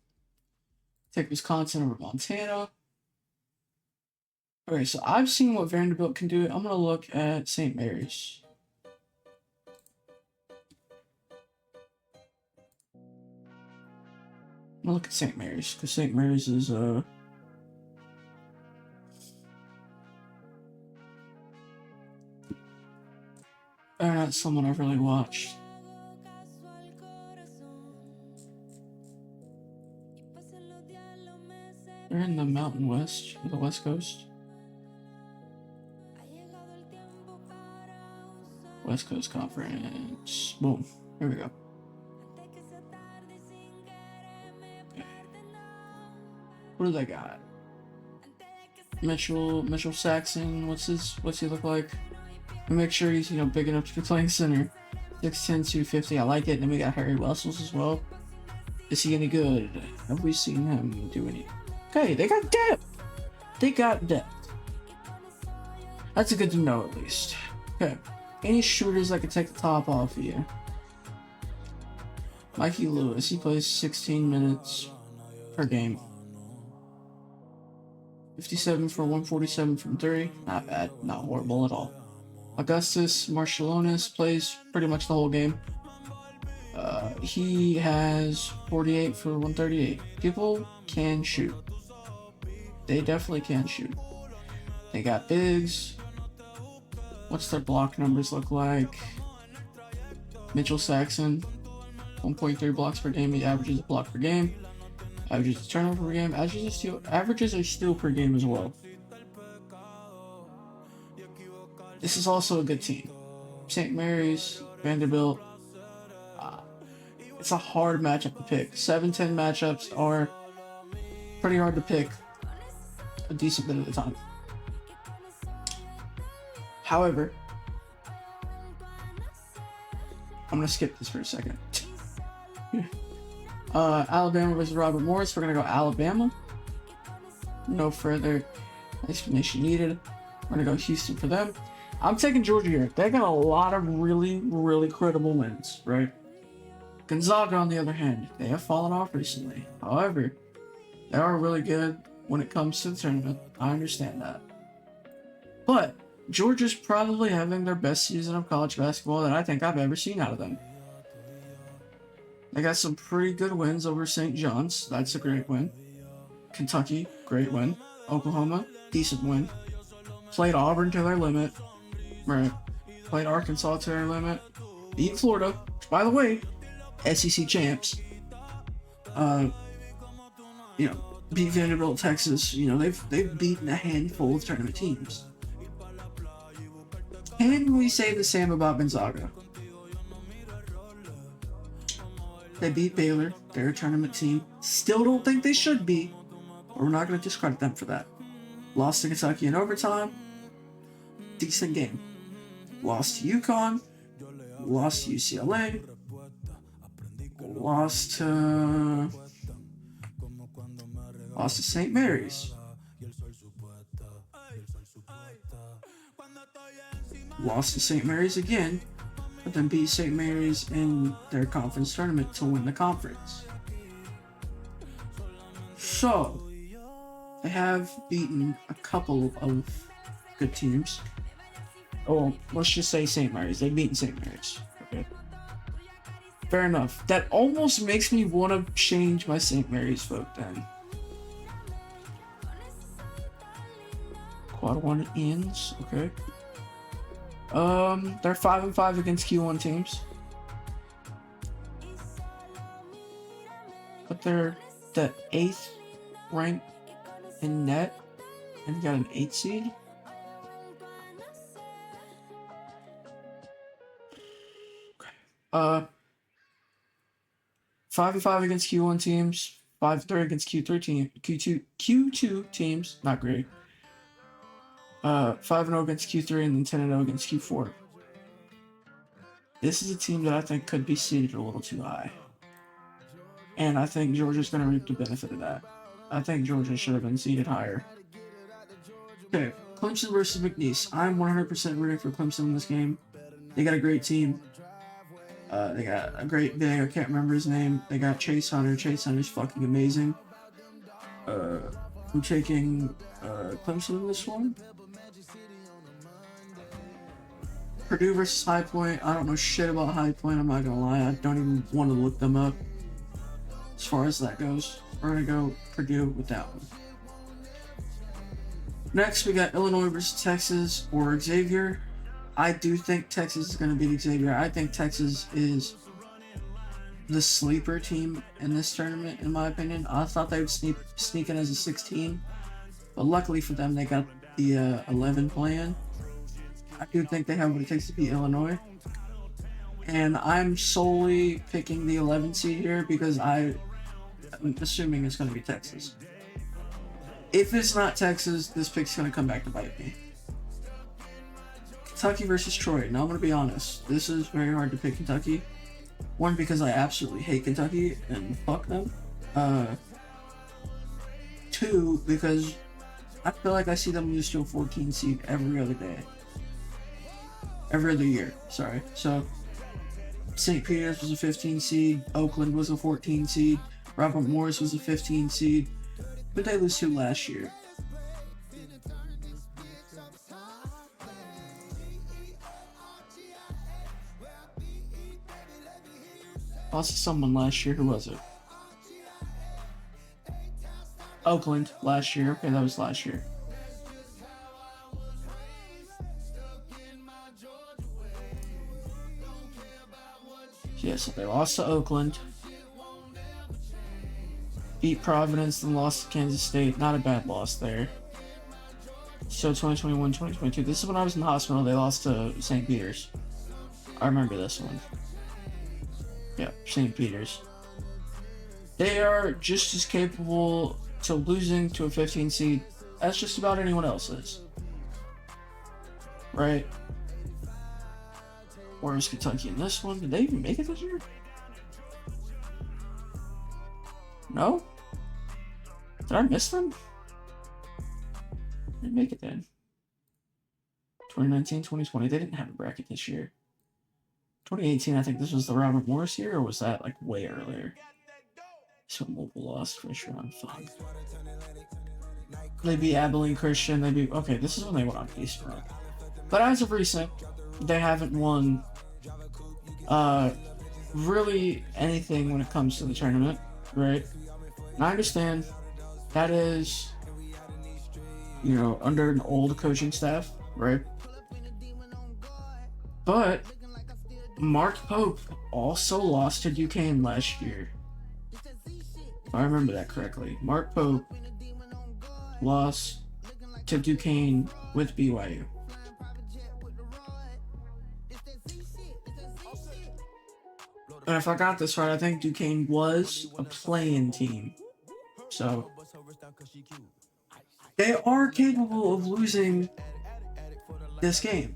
Take Wisconsin over Montana. Okay, so I've seen what Vanderbilt can do. I'm gonna look at St. Mary's. I'm gonna look at St. Mary's because St. Mary's is they're not someone I've really watched. They're in the Mountain West, the West Coast. West Coast Conference. Boom. Here we go. Okay. What do they got? Mitchell Saxon. What's he look like? Make sure he's big enough to be playing center. 6'10", 250. I like it. And then we got Harry Wessels as well. Is he any good? Have we seen him do any? Okay, they got depth. They got depth. That's a good to know at least. Okay. Any shooters that could take the top off of you? Mikey Lewis, he plays 16 minutes per game. 57 for 147 from 3. Not bad. Not horrible at all. Augustus Marshallonis plays pretty much the whole game. He has 48 for 138. People can shoot. They definitely can shoot. They got bigs. What's their block numbers look like? Mitchell Saxon, 1.3 blocks per game. He averages a block per game. Averages a turnover per game. Averages a steal per game as well. This is also a good team. St. Mary's, Vanderbilt. It's a hard matchup to pick. 7-10 matchups are pretty hard to pick a decent bit of the time. However, I'm going to skip this for a second. Alabama versus Robert Morris. We're going to go Alabama. No further explanation needed. We're going to go Houston for them. I'm taking Georgia here. They got a lot of really, really credible wins, right? Gonzaga, on the other hand, they have fallen off recently. However, they are really good when it comes to the tournament. I understand that. But Georgia's probably having their best season of college basketball that I think I've ever seen out of them. They got some pretty good wins over St. John's. That's a great win. Kentucky, great win. Oklahoma, decent win. Played Auburn to their limit. Right. Played Arkansas to their limit. Beat Florida. By the way, SEC champs. Beat Vanderbilt, Texas. They've beaten a handful of tournament teams. Can we say the same about Gonzaga? They beat Baylor. They're a tournament team. Still don't think they should be, but we're not going to discredit them for that. Lost to Kentucky in overtime. Decent game. Lost to UConn. Lost to UCLA. Lost to St. Mary's. Lost to St. Mary's again, but then beat St. Mary's in their conference tournament to win the conference. So, they have beaten a couple of good teams. Oh, let's just say St. Mary's. They've beaten St. Mary's. Okay. Fair enough. That almost makes me want to change my St. Mary's vote then. Quad 1 ends. Okay. They're 5-5 against Q1 teams. But they're the 8th ranked in net and got an 8 seed. Okay. 5-5 against Q1 teams, 5-3 against Q2 teams, not great. 5-0 against Q3 and then 10-0 against Q4. This is a team that I think could be seeded a little too high. And I think Georgia's going to reap the benefit of that. I think Georgia should have been seeded higher. Okay, Clemson versus McNeese. I'm 100% rooting for Clemson in this game. They got a great team. They got a great big, I can't remember his name. They got Chase Hunter. Chase Hunter's fucking amazing. I'm taking Clemson in this one. Purdue versus High Point. I don't know shit about High Point, I'm not gonna lie. I don't even want to look them up. As far as that goes, we're gonna go Purdue with that one. Next, we got Illinois versus Texas or Xavier. I do think Texas is gonna beat Xavier. I think Texas is the sleeper team in this tournament, in my opinion. I thought they would sneak in as a 16, but luckily for them, they got the 11 plan. I do think they have what it takes to beat Illinois. And I'm solely picking the 11 seed here because I'm assuming it's going to be Texas. If it's not Texas, this pick's going to come back to bite me. Kentucky versus Troy. Now I'm going to be honest. This is very hard to pick Kentucky. One, because I absolutely hate Kentucky and fuck them. Two, because I feel like I see them lose to a 14 seed every other day. Every other year, sorry. So, St. Peter's was a 15 seed, Oakland was a 14 seed, Robert Morris was a 15 seed. But they lose to last year? Lost to someone last year. Who was it? Oakland last year. Okay, that was last year. Yeah, so they lost to Oakland. Beat Providence, then lost to Kansas State. Not a bad loss there. So 2021, 2022. This is when I was in the hospital. They lost to St. Peter's. I remember this one. Yeah, St. Peter's. They are just as capable to losing to a 15 seed as just about anyone else is. Right? Where was Kentucky in this one? Did they even make it this year? No? Did I miss them? They didn't make it then. 2019, 2020. They didn't have a bracket this year. 2018, I think this was the Robert Morris year, or was that like way earlier? So Mobile lost first round. Fuck. They beat Abilene Christian. They beat. Okay, this is when they went on East run. But as of recent, they haven't won really anything when it comes to the tournament, right? And I understand that is, you know, under an old coaching staff, right? But Mark Pope also lost to Duquesne last year. If I remember that correctly. Mark Pope lost to Duquesne with BYU. And if I got this right, I think Duquesne was a play-in team. So they are capable of losing this game.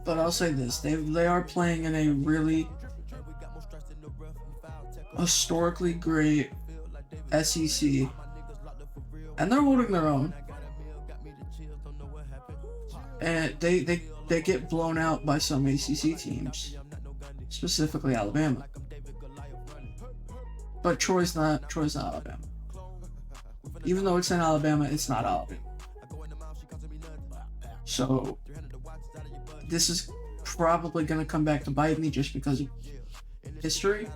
But I'll say this, they are playing in a really historically great SEC. And they're holding their own. And they get blown out by some ACC teams. Specifically Alabama. But Troy's not Alabama. Even though it's in Alabama, it's not Alabama. So this is probably going to come back to bite me just because of history.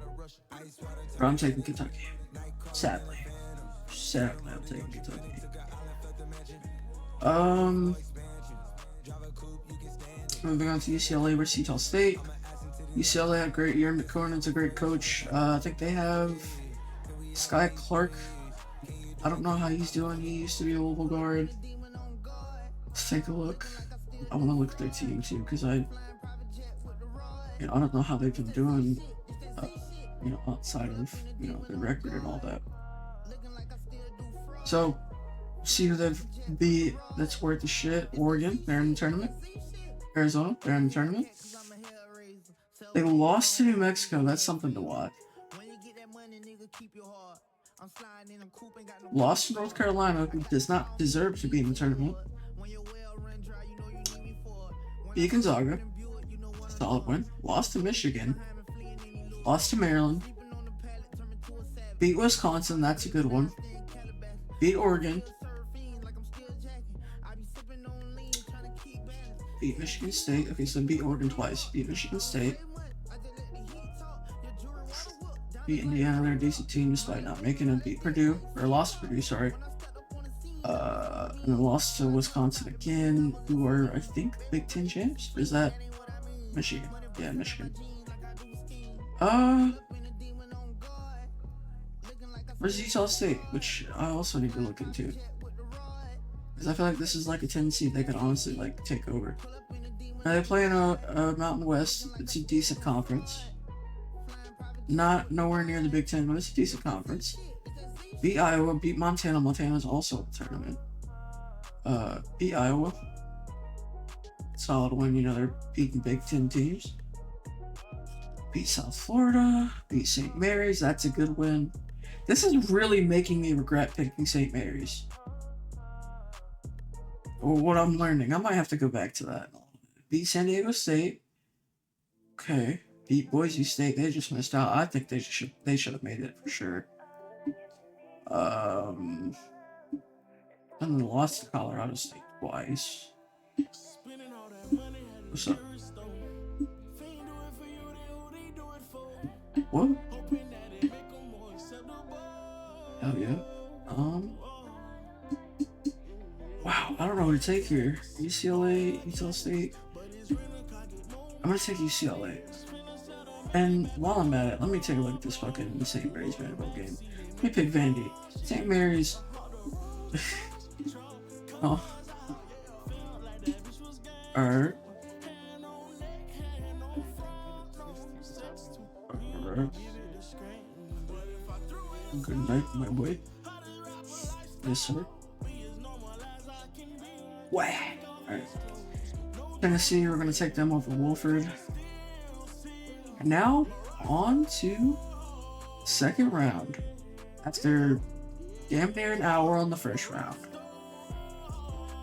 But I'm taking Kentucky. Sadly, I'm taking Kentucky. Moving on to UCLA versus Utah State. UCLA had a great year. McCornan's a great coach. I think they have Sky Clark. I don't know how he's doing. He used to be a Louisville guard. Let's take a look. I want to look at their team too, because I don't know how they've been doing, outside of, their record and all that. So, see who they've beat that's worth the shit. Oregon, they're in the tournament. Arizona, they're in the tournament. They lost to New Mexico. That's something to watch. Lost to North Carolina, who does not deserve to be in the tournament. Beat Gonzaga. Solid win. Lost to Michigan. Lost to Maryland. Beat Wisconsin. That's a good one. Beat Oregon. Beat Michigan State. Okay, so beat Oregon twice. Beat Michigan State. Beat Indiana. They're a decent team despite not making it. Beat Purdue. Or lost to Purdue, sorry. And then lost to Wisconsin again, who are, I think, Big Ten champs? Or is that Michigan? Yeah, Michigan. Where's Utah State? Which I also need to look into. Because I feel like this is like a 10 seed they could honestly, take over. Now they play in a Mountain West. It's a decent conference. Not nowhere near the Big Ten, but it's a decent conference. Beat Iowa, beat Montana. Montana's also in the tournament. Beat Iowa. Solid win, they're beating Big Ten teams. Beat South Florida. Beat St. Mary's, that's a good win. This is really making me regret picking St. Mary's. Or what I'm learning. I might have to go back to that. Beat San Diego State. Okay. Beat Boise State. They just missed out. I think they should have made it for sure. And then lost to Colorado State twice. What's up? What? Hell yeah. Wow, I don't know what to take here. UCLA, Utah State. I'm gonna take UCLA. And while I'm at it, let me take a look at this fucking St. Mary's Vanderbilt game. Let me pick Vandy. St. Mary's. Oh. Alright. Good night, my boy. Yes, sir. Wow. Alright. Tennessee, we're going to take them over Wolford. And now, on to second round. After damn near an hour on the first round.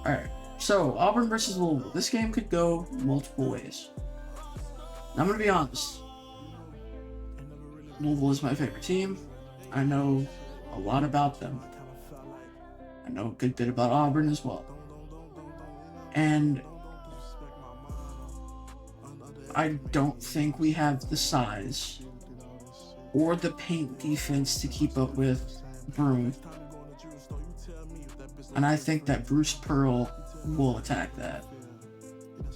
Alright. So, Auburn versus Louisville. This game could go multiple ways. Now, I'm going to be honest. Louisville is my favorite team. I know a lot about them. I know a good bit about Auburn as well. And I don't think we have the size or the paint defense to keep up with Broome. And I think that Bruce Pearl will attack that.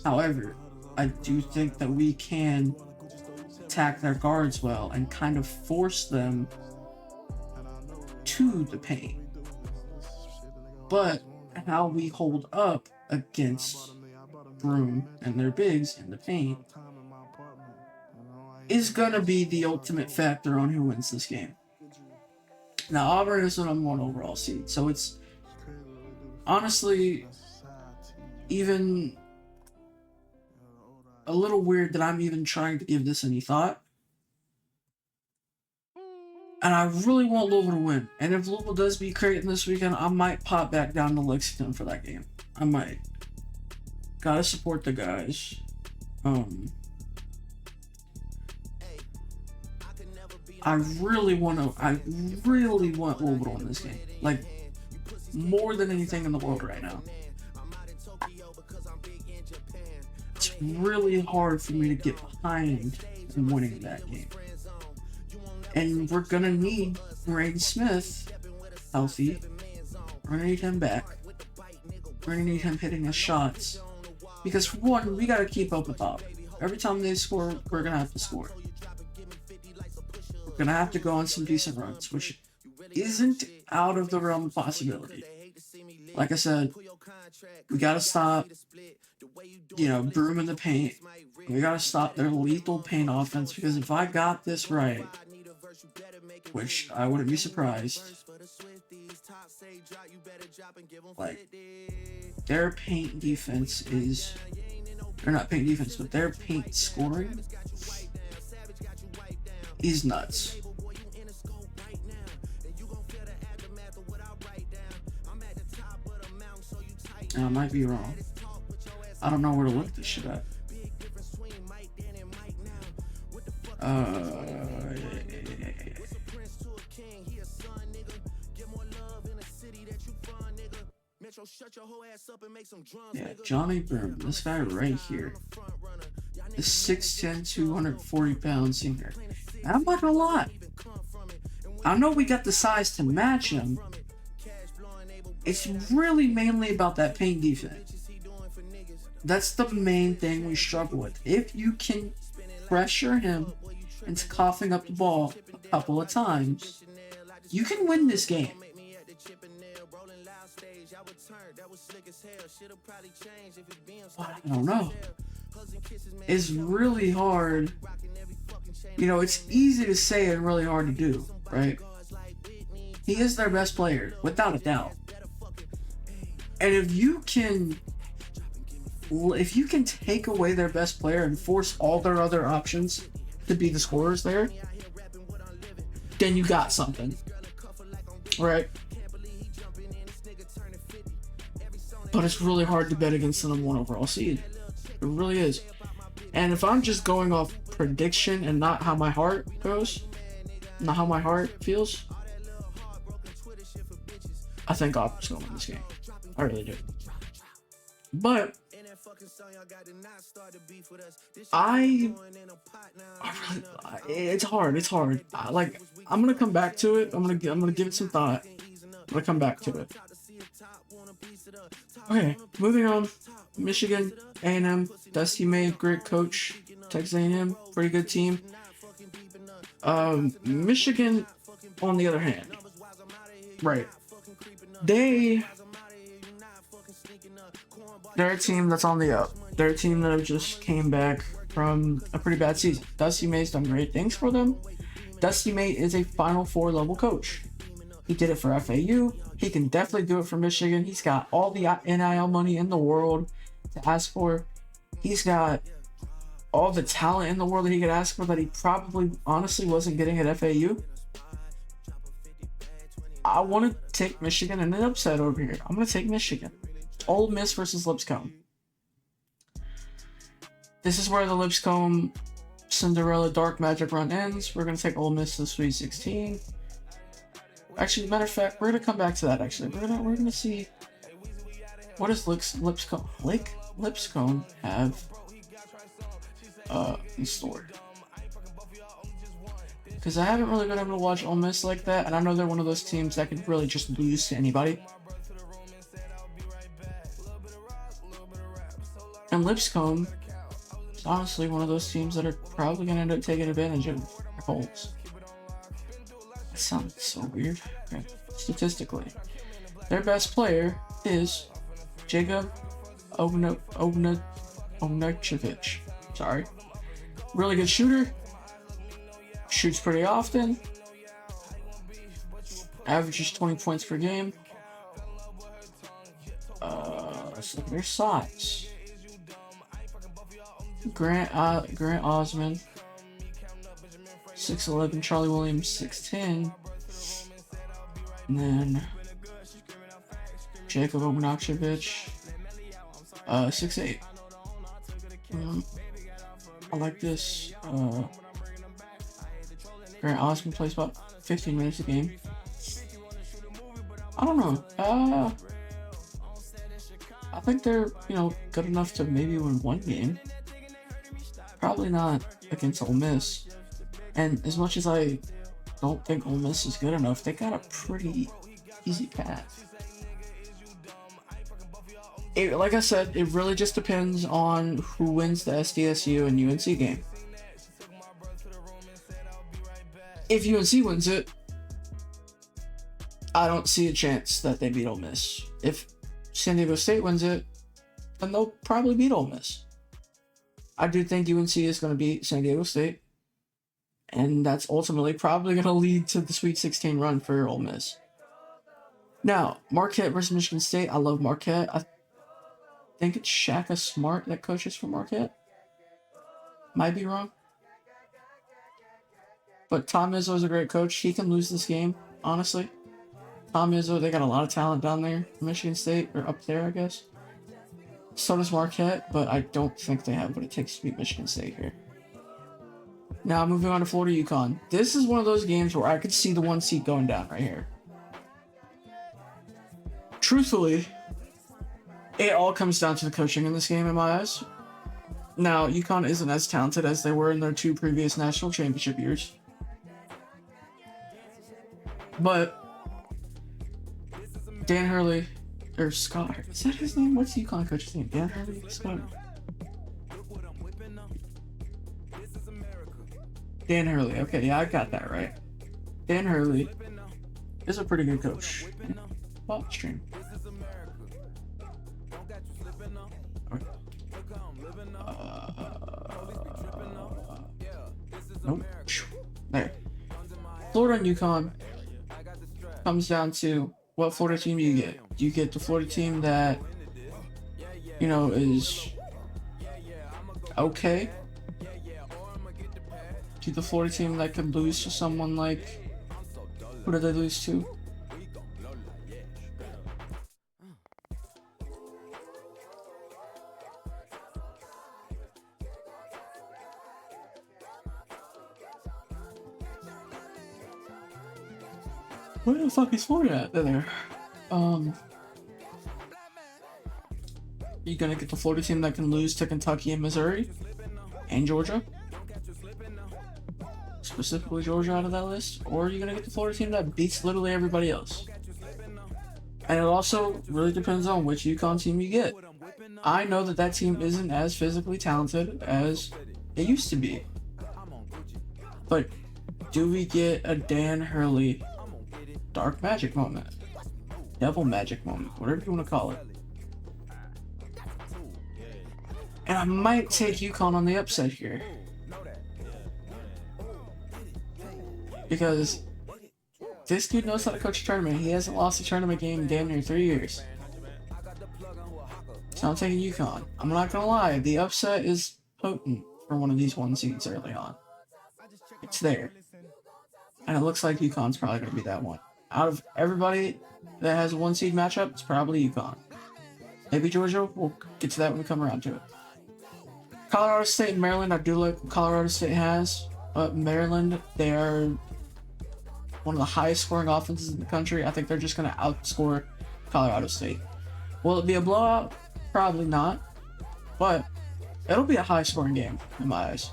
However, I do think that we can attack their guards well and kind of force them to the paint. But how we hold up against Broome and their bigs in the paint is gonna be the ultimate factor on who wins this game. Now, Auburn is the #1 overall seed, so it's honestly even a little weird that I'm even trying to give this any thought. And I really want Louisville to win. And if Louisville does beat Creighton this weekend, I might pop back down to Lexington for that game. I might. Gotta support the guys. I really want Louisville to win this game. Like, more than anything in the world right now. It's really hard for me to get behind in winning that game. And we're gonna need Braden Smith healthy. We're gonna need him back. We're gonna need him hitting his shots. Because for one, we gotta keep up with Auburn. Every time they score, we're gonna have to score. We're gonna have to go on some decent runs, which isn't out of the realm of possibility. Like I said, we gotta stop, Broome in the paint. We gotta stop their lethal paint offense, because if I got this right, which I wouldn't be surprised, like, their paint defense is, or not paint defense, but their paint scoring is nuts. And I might be wrong. I don't know where to look this shit at. Yeah, Johnny Broome, this guy right here. The 6'10", 240 pound senior. And I'm not gonna lie. I know we got the size to match him. It's really mainly about that paint defense. That's the main thing we struggle with. If you can pressure him into coughing up the ball a couple of times, you can win this game. I don't know. It's really hard. It's easy to say and really hard to do, right? He is their best player, without a doubt. And if you can take away their best player and force all their other options to be the scorers there, then you got something. right? But it's really hard to bet against the #1 overall seed. It really is. And if I'm just going off prediction and not how my heart goes, not how my heart feels, I think Auburn's going to win this game. I really do. But it's hard. It's hard. I'm gonna come back to it. I'm gonna give it some thought. I'm gonna come back to it. Okay, moving on. Michigan, A&M, Dusty May, great coach. Texas A&M, pretty good team. Michigan, on the other hand, right? They're a team that's on the up. They're a team that just came back from a pretty bad season. Dusty May's done great things for them. Dusty May is a Final Four level coach. He did it for FAU. He can definitely do it for Michigan. He's got all the NIL money in the world to ask for. He's got all the talent in the world that he could ask for that he probably honestly wasn't getting at FAU. I want to take Michigan in an upset over here. I'm going to take Michigan. Ole Miss versus Lipscomb. This is where the Lipscomb Cinderella Dark Magic run ends. We're going to take Ole Miss to the Sweet 16. Actually, matter of fact, we're going to come back to that, actually. We're going to see what does Lipscomb have in store. Because I haven't really been able to watch Ole Miss like that, and I know they're one of those teams that could really just lose to anybody. And Lipscomb is honestly one of those teams that are probably going to end up taking advantage of their holes. That sounds so weird. Okay. Statistically, their best player is Jacob Ovnachevich. Sorry. Really good shooter. Shoots pretty often. Averages 20 points per game. Let's look at their size. Grant Osmond, 6'11", Charlie Williams, 6'10", and then Jacob Ovnachevich, 6'8". I like this. Grant Osmond plays about 15 minutes a game. I don't know. I think they're, good enough to maybe win one game. Probably not against Ole Miss. And as much as I don't think Ole Miss is good enough, they got a pretty easy path. Like I said, it really just depends on who wins the SDSU and UNC game. If UNC wins it, I don't see a chance that they beat Ole Miss. If San Diego State wins it, then they'll probably beat Ole Miss. I do think UNC is going to beat San Diego State, and that's ultimately probably going to lead to the Sweet 16 run for Ole Miss. Now, Marquette versus Michigan State. I love Marquette. I think it's Shaka Smart that coaches for Marquette. Might be wrong. But Tom Izzo is a great coach. He can lose this game, honestly. Tom Izzo, they got a lot of talent down there. Michigan State, or up there, I guess. So does Marquette, but I don't think they have what it takes to beat Michigan State here. Now, moving on to Florida UConn. This is one of those games where I could see the 1 seed going down right here. Truthfully, it all comes down to the coaching in this game in my eyes. Now, UConn isn't as talented as they were in their 2 previous national championship years. But Dan Hurley, or Scott, is that his name? What's the UConn coach's name? Dan Hurley? Scott? Dan Hurley. Okay, yeah, I got that right. Dan Hurley is a pretty good coach. Bot stream. Nope. There. Florida and UConn comes down to what Florida team you get. Do you get the Florida team that, is okay? Do the Florida team that could lose to someone like, who did they lose to? Where the fuck is Florida at? There. You gonna get the Florida team that can lose to Kentucky and Missouri and Georgia? Specifically Georgia out of that list? Or are you gonna get the Florida team that beats literally everybody else? And it also really depends on which UConn team you get. I know that that team isn't as physically talented as it used to be. But do we get a Dan Hurley dark magic moment? Devil magic moment, whatever you want to call it. And I might take UConn on the upset here. Because this dude knows how to coach a tournament. He hasn't lost a tournament game in damn near 3 years. So I'm taking UConn. I'm not gonna lie, the upset is potent for one of these 1 seeds early on. It's there. And it looks like UConn's probably gonna be that one. Out of everybody that has a 1 seed matchup, it's probably UConn. Maybe Georgia, we'll get to that when we come around to it. Colorado State and Maryland, I do like what Colorado State has. But Maryland, they are one of the highest scoring offenses in the country. I think they're just going to outscore Colorado State. Will it be a blowout? Probably not. But it'll be a high scoring game in my eyes.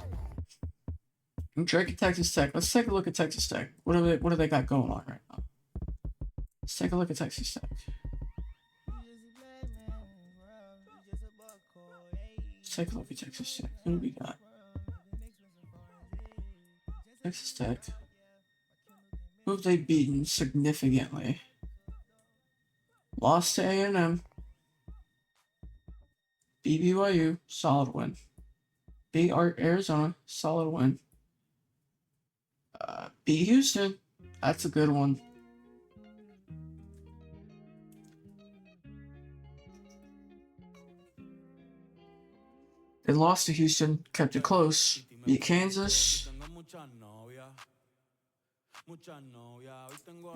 Drake at Texas Tech. Let's take a look at Texas Tech. What do they got going on right now? Let's take a look at Texas Tech. Let's take a look at Texas Tech. Who do we got? Texas Tech. Who have they beaten significantly? Lost to A&M. Beat BYU, solid win. Beat Arizona, solid win. Beat Houston, that's a good one. They lost to Houston, kept it close. Beat Kansas.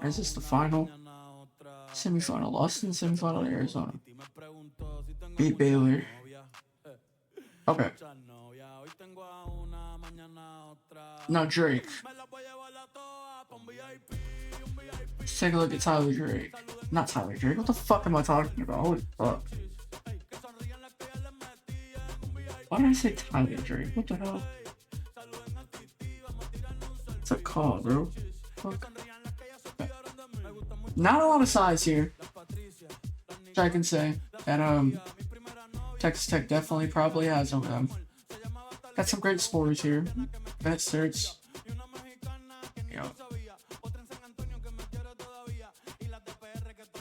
Is this the final? Semifinal. Lost in the semifinal to Arizona. Beat Baylor. Okay. Now Drake. Let's take a look at Tyler Drake. Not Tyler Drake. What the fuck am I talking about? Holy fuck. Why did I say Tyler Drake? What the hell? What's it called, bro? Fuck. Okay. Not a lot of size here. Which I can say that Texas Tech definitely probably has over them. Got some great scorers here. Bennett Sturts. You know.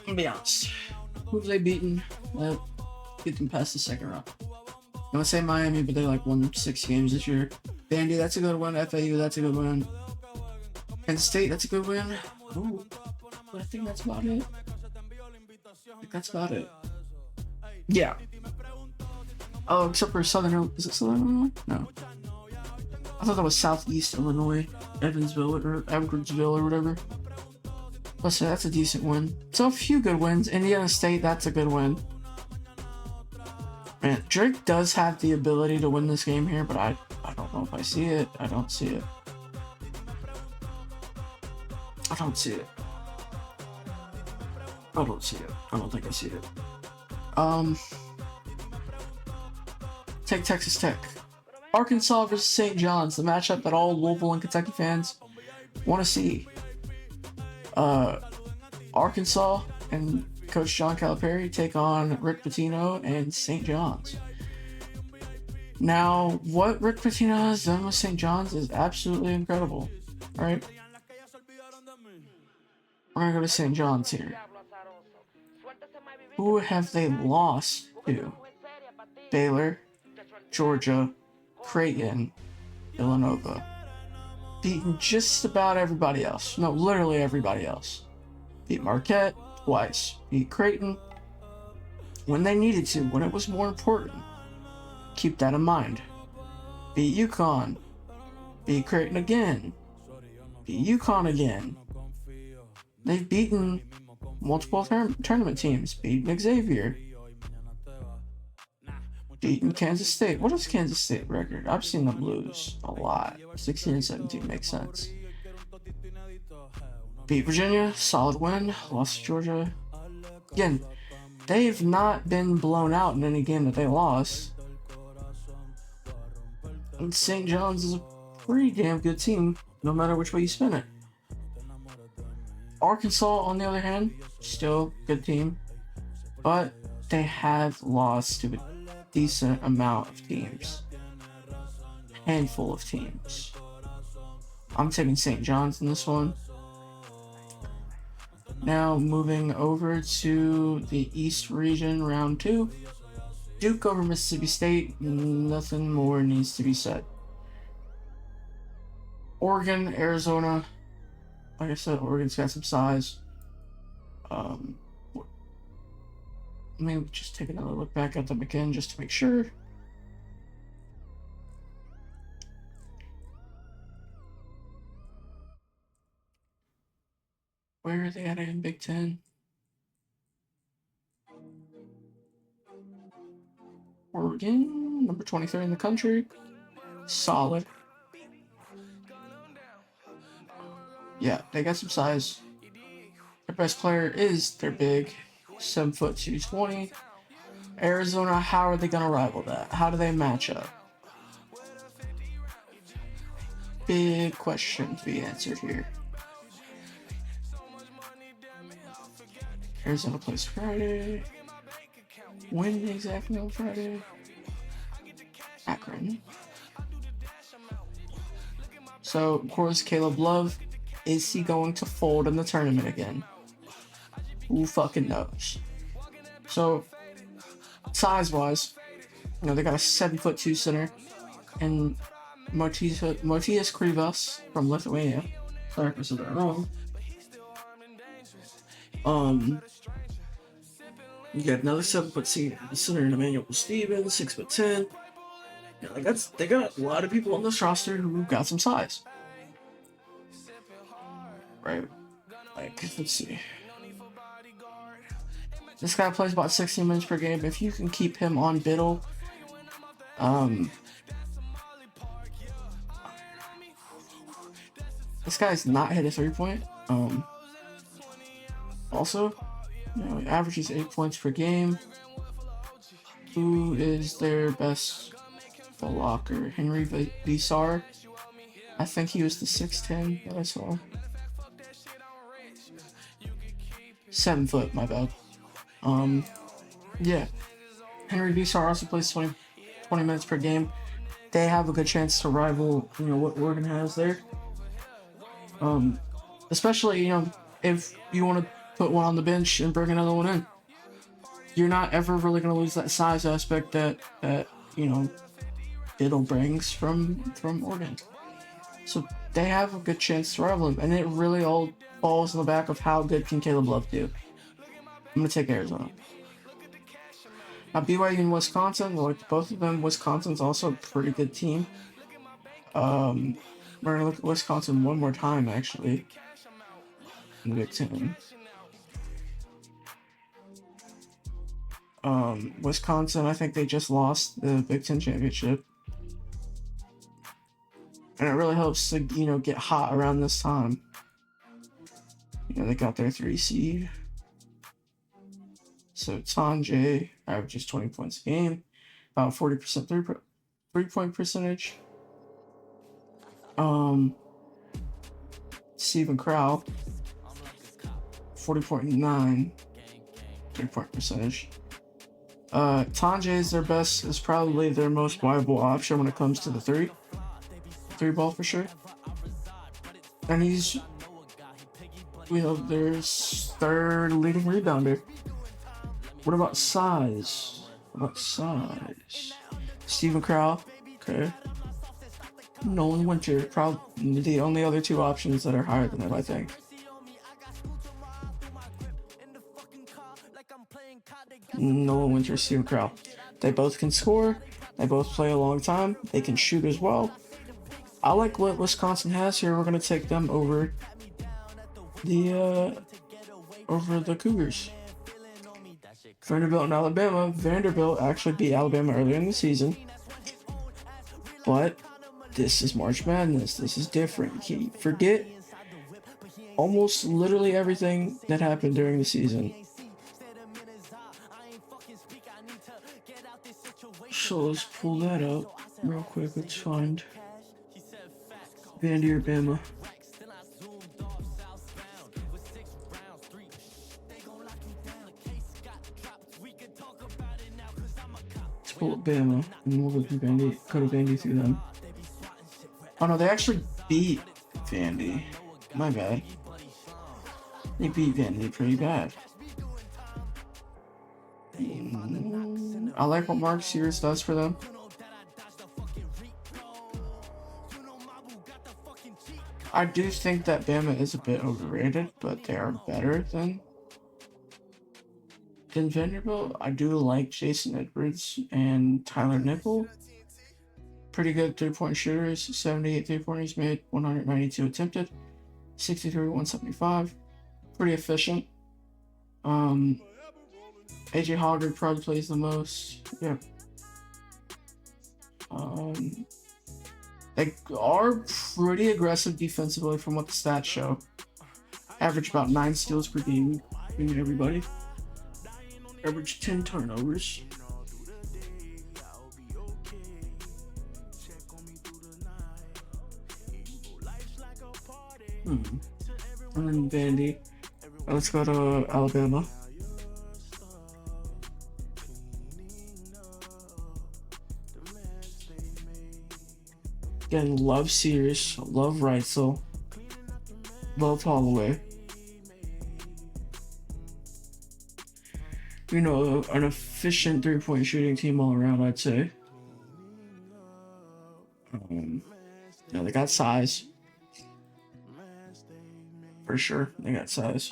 I'll be honest. Who have they beaten? Well, get them past the second round. I'm gonna say Miami, but they like won 6 games this year. Vandy, that's a good one. FAU, that's a good one. Penn State, that's a good win. Ooh, but I think that's about it. Yeah. Oh, except for Southern. Is it Southern Illinois? No. I thought that was Southeast Illinois, Evansville or Edwardsville or whatever. Let's say that's a decent win. So a few good wins. Indiana State, that's a good win. Man, Drake does have the ability to win this game here, but I don't know if I see it. I don't see it. I don't think I see it. Take Texas Tech. Arkansas versus St. John's, the matchup that all Louisville and Kentucky fans want to see. Arkansas and Coach John Calipari take on Rick Pitino and St. John's. Now, what Rick Pitino has done with St. John's is absolutely incredible. Alright? We're gonna go to St. John's here. Who have they lost to? Baylor, Georgia, Creighton, Villanova. Beaten just about everybody else. No, literally everybody else. Beat Marquette twice. Beat Creighton when they needed to, when it was more important. Keep that in mind. Beat UConn. Beat Creighton again. Beat UConn again. They've beaten multiple tournament teams. Beaten Xavier. Beaten Kansas State. What is Kansas State record? I've seen them lose a lot. 16 and 17 makes sense. Beat Virginia, solid win. Lost to Georgia. Again, they've not been blown out in any game that they lost. And St. John's is a pretty damn good team, no matter which way you spin it. Arkansas, on the other hand, still good team, but they have lost to a decent amount of teams. Handful of teams. I'm taking St. John's in this one. Now moving over to the East region, round 2. Duke over Mississippi State, nothing more needs to be said. Oregon, Arizona, like I said, Oregon's got some size. Let me just take another look back at them again just to make sure. Where are they at in Big Ten? Oregon, number 23 in the country. Solid. Yeah, they got some size. Their best player is their big, 7 foot 220. Arizona, how are they gonna rival that? How do they match up? Big question to be answered here. Arizona plays Friday. When exactly on Friday? Akron. So, of course, Caleb Love, is he going to fold in the tournament again? Who fucking knows? So, size-wise, you know, they got a 7 foot 2 center, and Motias Krivas from Lithuania. Sorry if I said that wrong. You got another 7 foot center in Emmanuel Stevens, 6'10". Yeah, like they got a lot of people on this roster who got some size. Right? Like, let's see. This guy plays about 16 minutes per game. If you can keep him on Biddle, this guy's not hit a 3-point. Also, you know, he averages 8 points per game. Who is their best blocker? Henry Visar. I think he was the 6'10" that I saw. 7 foot, my bad. Yeah. Henry Visar also plays 20 minutes per game. They have a good chance to rival, you know, what Oregon has there. Especially, you know, if you want to put one on the bench and bring another one in. You're not ever really going to lose that size aspect that you know, Biddle brings from Oregon. So they have a good chance to rival him, and it really all falls in the back of how good can Caleb Love do. I'm going to take Arizona. Now, BYU and Wisconsin, like both of them, Wisconsin's also a pretty good team. We're going to look at Wisconsin one more time, actually, in the Big Ten. Wisconsin, I think they just lost the Big Ten championship. And it really helps to, you know, get hot around this time. You know, they got their 3 seed. So Sanjay averages 20 points a game, about 40% three-point percentage. Stephen Crow, 40.9 3-point percentage. Tanjay is probably their most viable option when it comes to the three ball for sure. And he's, you know, their 3rd leading rebounder. What about size? Stephen Crow, okay. Nolan Winter, probably the only other 2 options that are higher than him, I think. Nolan Winter, Stephen Crow. They both can score. They both play a long time. They can shoot as well. I like what Wisconsin has here. We're going to take them over the Cougars. Vanderbilt and Alabama. Vanderbilt actually beat Alabama earlier in the season. But this is March Madness. This is different. You can't forget almost literally everything that happened during the season. So let's pull that up real quick. Let's find Vandy or Bama. Let's pull up Bama and we'll go to Vandy through them. Oh no, they actually beat Vandy. My bad. They beat Vandy pretty bad. I like what Mark Sears does for them. I do think that Bama is a bit overrated, but they are better than Vanderbilt. I do like Jason Edwards and Tyler Nickel. Pretty good 3-point shooters. 78 3-pointers made, 192 attempted, 63 175. Pretty efficient. AJ Hoggard probably plays the most. Yep. They are pretty aggressive defensively from what the stats show. Average about 9 steals per game, beating everybody. Average 10 turnovers. And then Vandy. Let's go to Alabama. Again, love Sears, love Reitzel, love Holloway. You know, an efficient 3-point shooting team all around, I'd say. Yeah, they got size. For sure, they got size.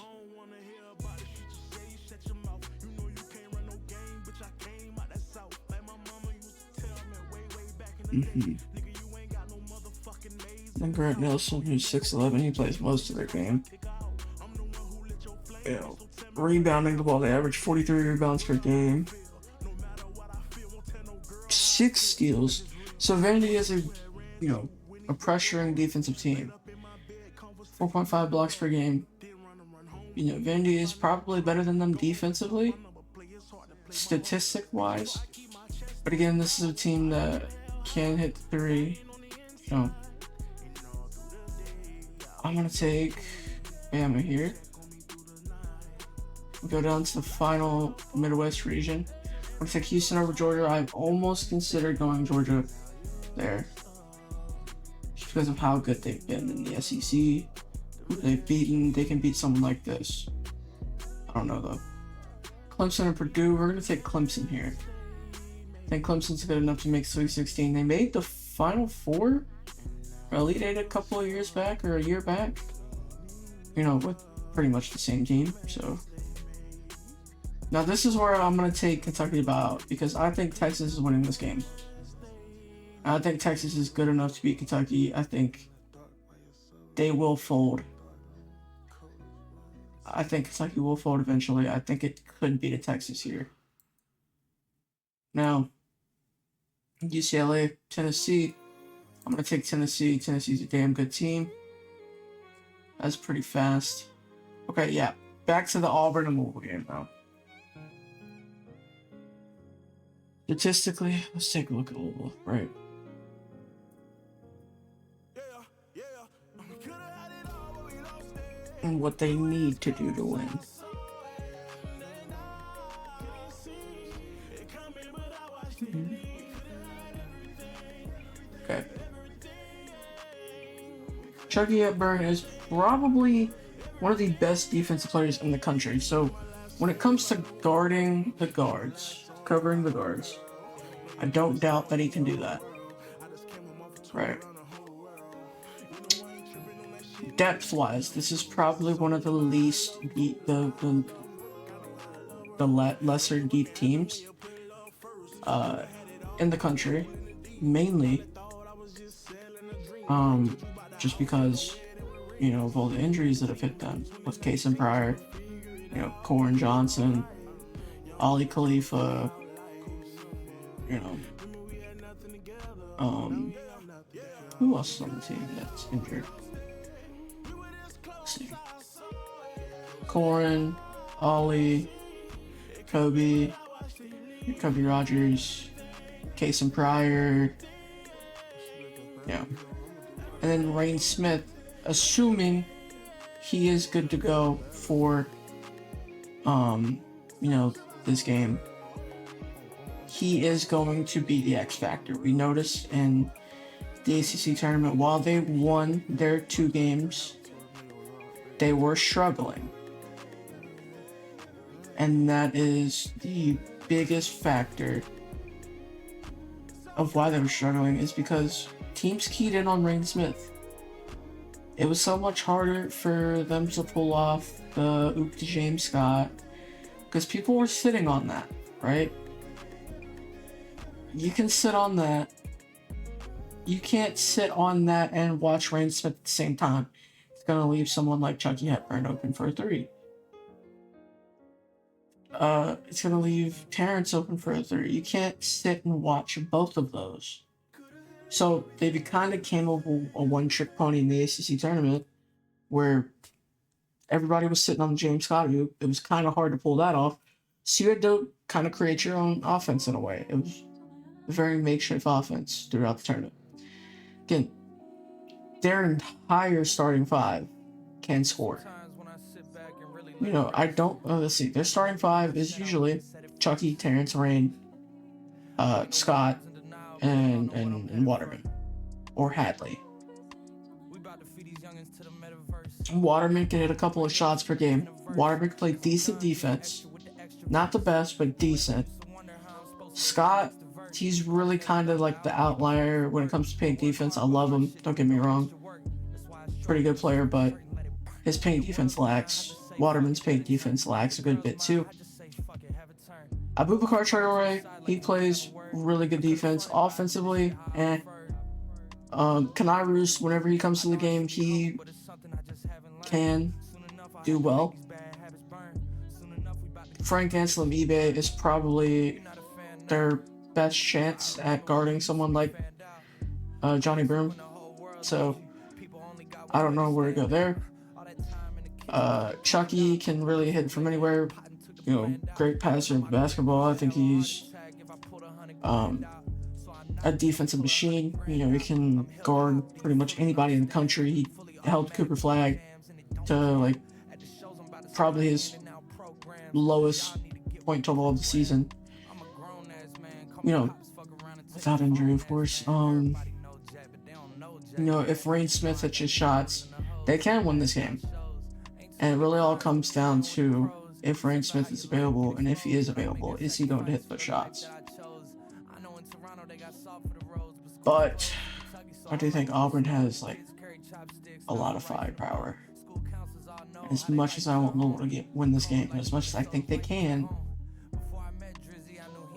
And Grant Nelson, who's 6'11", he plays most of their game. You know, rebounding the ball, they average 43 rebounds per game. 6 steals. So Vandy is a pressuring defensive team. 4.5 blocks per game. You know, Vandy is probably better than them defensively, statistic-wise. But again, this is a team that can hit the 3. You know, I'm gonna take Bama here. We'll go down to the final Midwest region. I'm gonna take Houston over Georgia. I've almost considered going Georgia there, just because of how good they've been in the SEC. They've beaten. They can beat someone like this. I don't know though. Clemson and Purdue. We're gonna take Clemson here. I think Clemson's good enough to make Sweet 16. They made the Final Four, or Elite 8 a couple of years back, or a year back. You know, with pretty much the same team. So now this is where I'm gonna take Kentucky out, because I think Texas is winning this game. I think Texas is good enough to beat Kentucky. I think they will fold. I think Kentucky will fold eventually. I think it could beat a Texas here. Now, UCLA, Tennessee. I'm going to take Tennessee. Tennessee's a damn good team. That's pretty fast. Okay, yeah. Back to the Auburn and Louisville game now. Statistically, let's take a look at Louisville, right? And what they need to do to win. Okay. Chucky Hepburn is probably one of the best defensive players in the country. So when it comes to guarding the guards, covering the guards, I don't doubt that he can do that. Right. Depth-wise, this is probably one of the least deep, the lesser deep teams in the country, mainly just because, you know, of all the injuries that have hit them, with Case and Pryor, you know, Corin Johnson, Ali Khalifa, you know, who else is on the team that's injured? Let's see. Corin, Ollie, Kobe Rogers, Kason Pryor, yeah. And then Rain Smith, assuming he is good to go for, this game. He is going to be the X Factor. We noticed in the ACC tournament, while they won their 2 games, they were struggling. And that is the biggest factor of why they were struggling, is because teams keyed in on Rain Smith. It was so much harder for them to pull off the oop to James Scott because people were sitting on that, right? You can sit on that. You can't sit on that and watch Rain Smith at the same time. It's going to leave someone like Chucky Hepburn open for a 3. It's going to leave Terrence open for a 3. You can't sit and watch both of those. So they kind of came up with a one-trick pony in the ACC tournament where everybody was sitting on the James Scott. It was kind of hard to pull that off. So you had to kind of create your own offense in a way. It was a very makeshift offense throughout the tournament. Again, their entire starting 5 can score. Let's see. Their starting 5 is usually Chucky, Terrence, Rain, Scott, and Waterman. Or Hadley. Waterman can hit a couple of shots per game. Waterman can play decent defense. Not the best, but decent. Scott, he's really kind of like the outlier when it comes to paint defense. I love him, don't get me wrong. Pretty good player, but his paint defense lacks. Waterman's paint defense lacks a good bit too. Abubakar Traore, he plays really good defense. Offensively, Kanai Roos, whenever he comes to the game, he can do well. Frank Anselm eBay is probably their best chance at guarding someone like Johnny Broom. So I don't know where to go there. Chucky can really hit from anywhere. Great passer in basketball. I think he's a defensive machine. He can guard pretty much anybody in the country. He helped Cooper Flagg to probably his lowest point total of the season. Without injury, of course. If Rain Smith hits his shots, they can win this game. And it really all comes down to if Rain Smith is available, and if he is available, is he going to hit those shots? But I do think Auburn has a lot of firepower. And as much as I want Louisville to win this game, and as much as I think they can,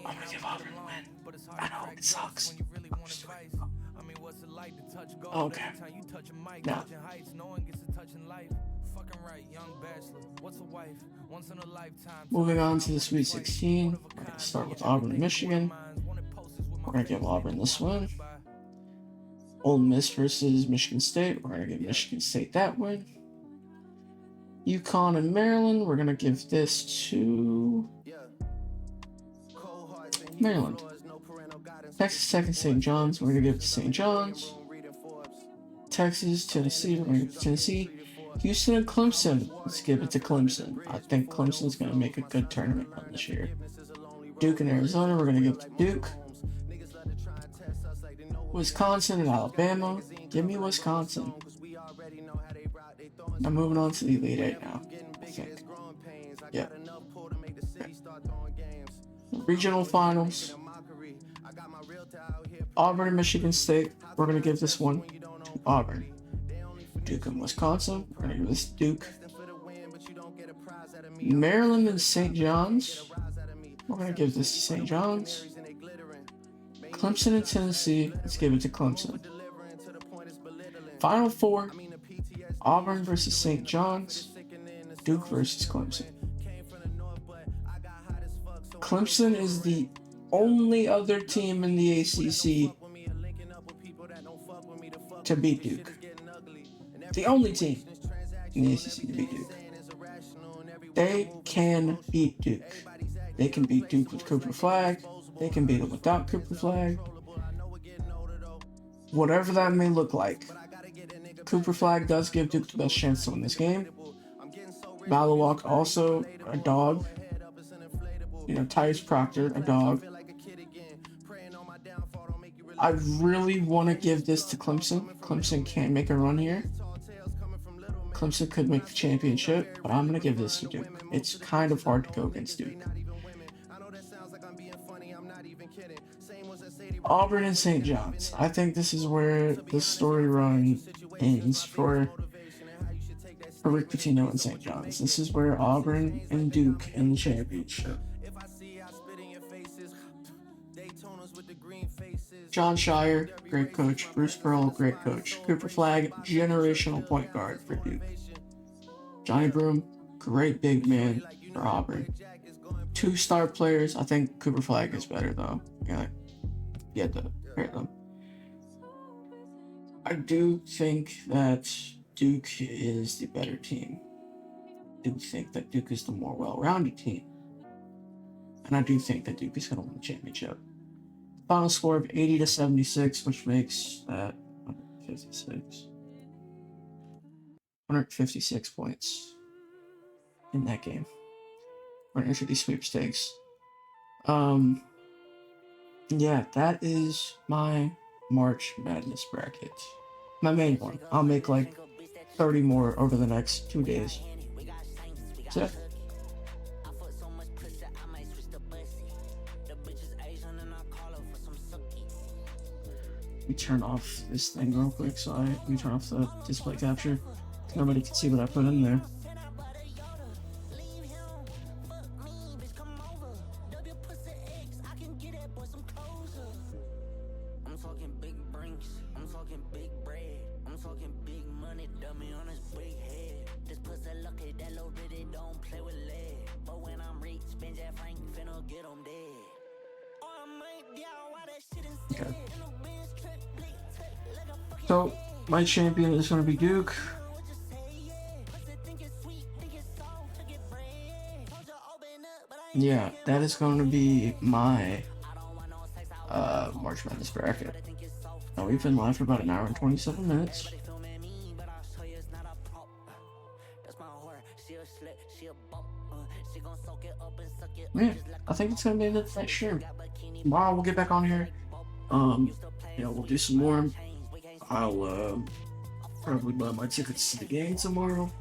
I'm gonna give Auburn the win. I know it sucks. Okay. Now, moving on to the Sweet 16, we're going to start with Auburn and Michigan. We're going to give Auburn this win. Ole Miss versus Michigan State, we're going to give Michigan State that win. UConn and Maryland, we're going to give this to Maryland. Texas Tech and St. John's, we're going to give it to St. John's. Texas, Tennessee, we're going to give it to Tennessee. Houston and Clemson, let's give it to Clemson. I think Clemson's going to make a good tournament run this year. Duke and Arizona, we're going to give it to Duke. Wisconsin and Alabama, give me Wisconsin. I'm moving on to the Elite Eight now, I think. Yeah. Okay. Regional finals. Auburn and Michigan State, we're going to give this one to Auburn. Duke and Wisconsin, we're going to give this to Duke. Maryland and St. John's, we're going to give this to St. John's. Clemson and Tennessee, let's give it to Clemson. Final four, Auburn versus St. John's, Duke versus Clemson. Clemson is the only other team in the ACC to beat Duke. The only team in the ACC to beat Duke. They can beat Duke. They can beat Duke with Cooper Flag. They can beat him without Cooper Flag. Whatever that may look like, Cooper Flag does give Duke the best chance to win this game. Balawalk also a dog. You know, Tyrese Proctor, a dog. I really want to give this to Clemson. Clemson can't make a run here. Clemson could make the championship, but I'm going to give this to Duke. It's kind of hard to go against Duke. Auburn and St. John's. I think this is where the story run ends for Rick Pitino and St. John's. This is where Auburn and Duke in the championship. John Shire, great coach. Bruce Pearl, great coach. Cooper Flag, generational point guard for Duke. Johnny Broome, great big man for Auburn. 2 star players. I think Cooper Flag is better though. Yeah, you have to compare them. I do think that Duke is the better team. I do think that Duke is the more well-rounded team. And I do think that Duke is going to win the championship. Final score of 80-76, which makes that 156 points in that game. 150 sweepstakes. Yeah, that is my March Madness bracket. My main one. I'll make like 30 more over the next 2 days. So, let me turn off this thing real quick. Let me turn off the display capture. Nobody can see what I put in there. Okay. So, my champion is going to be Duke. Yeah, that is going to be my March Madness bracket. Now, we've been live for about an hour and 27 minutes. Yeah, I think it's going to be the next stream. Tomorrow we'll get back on here. You know, we'll do some more. I'll probably buy my tickets to the game tomorrow.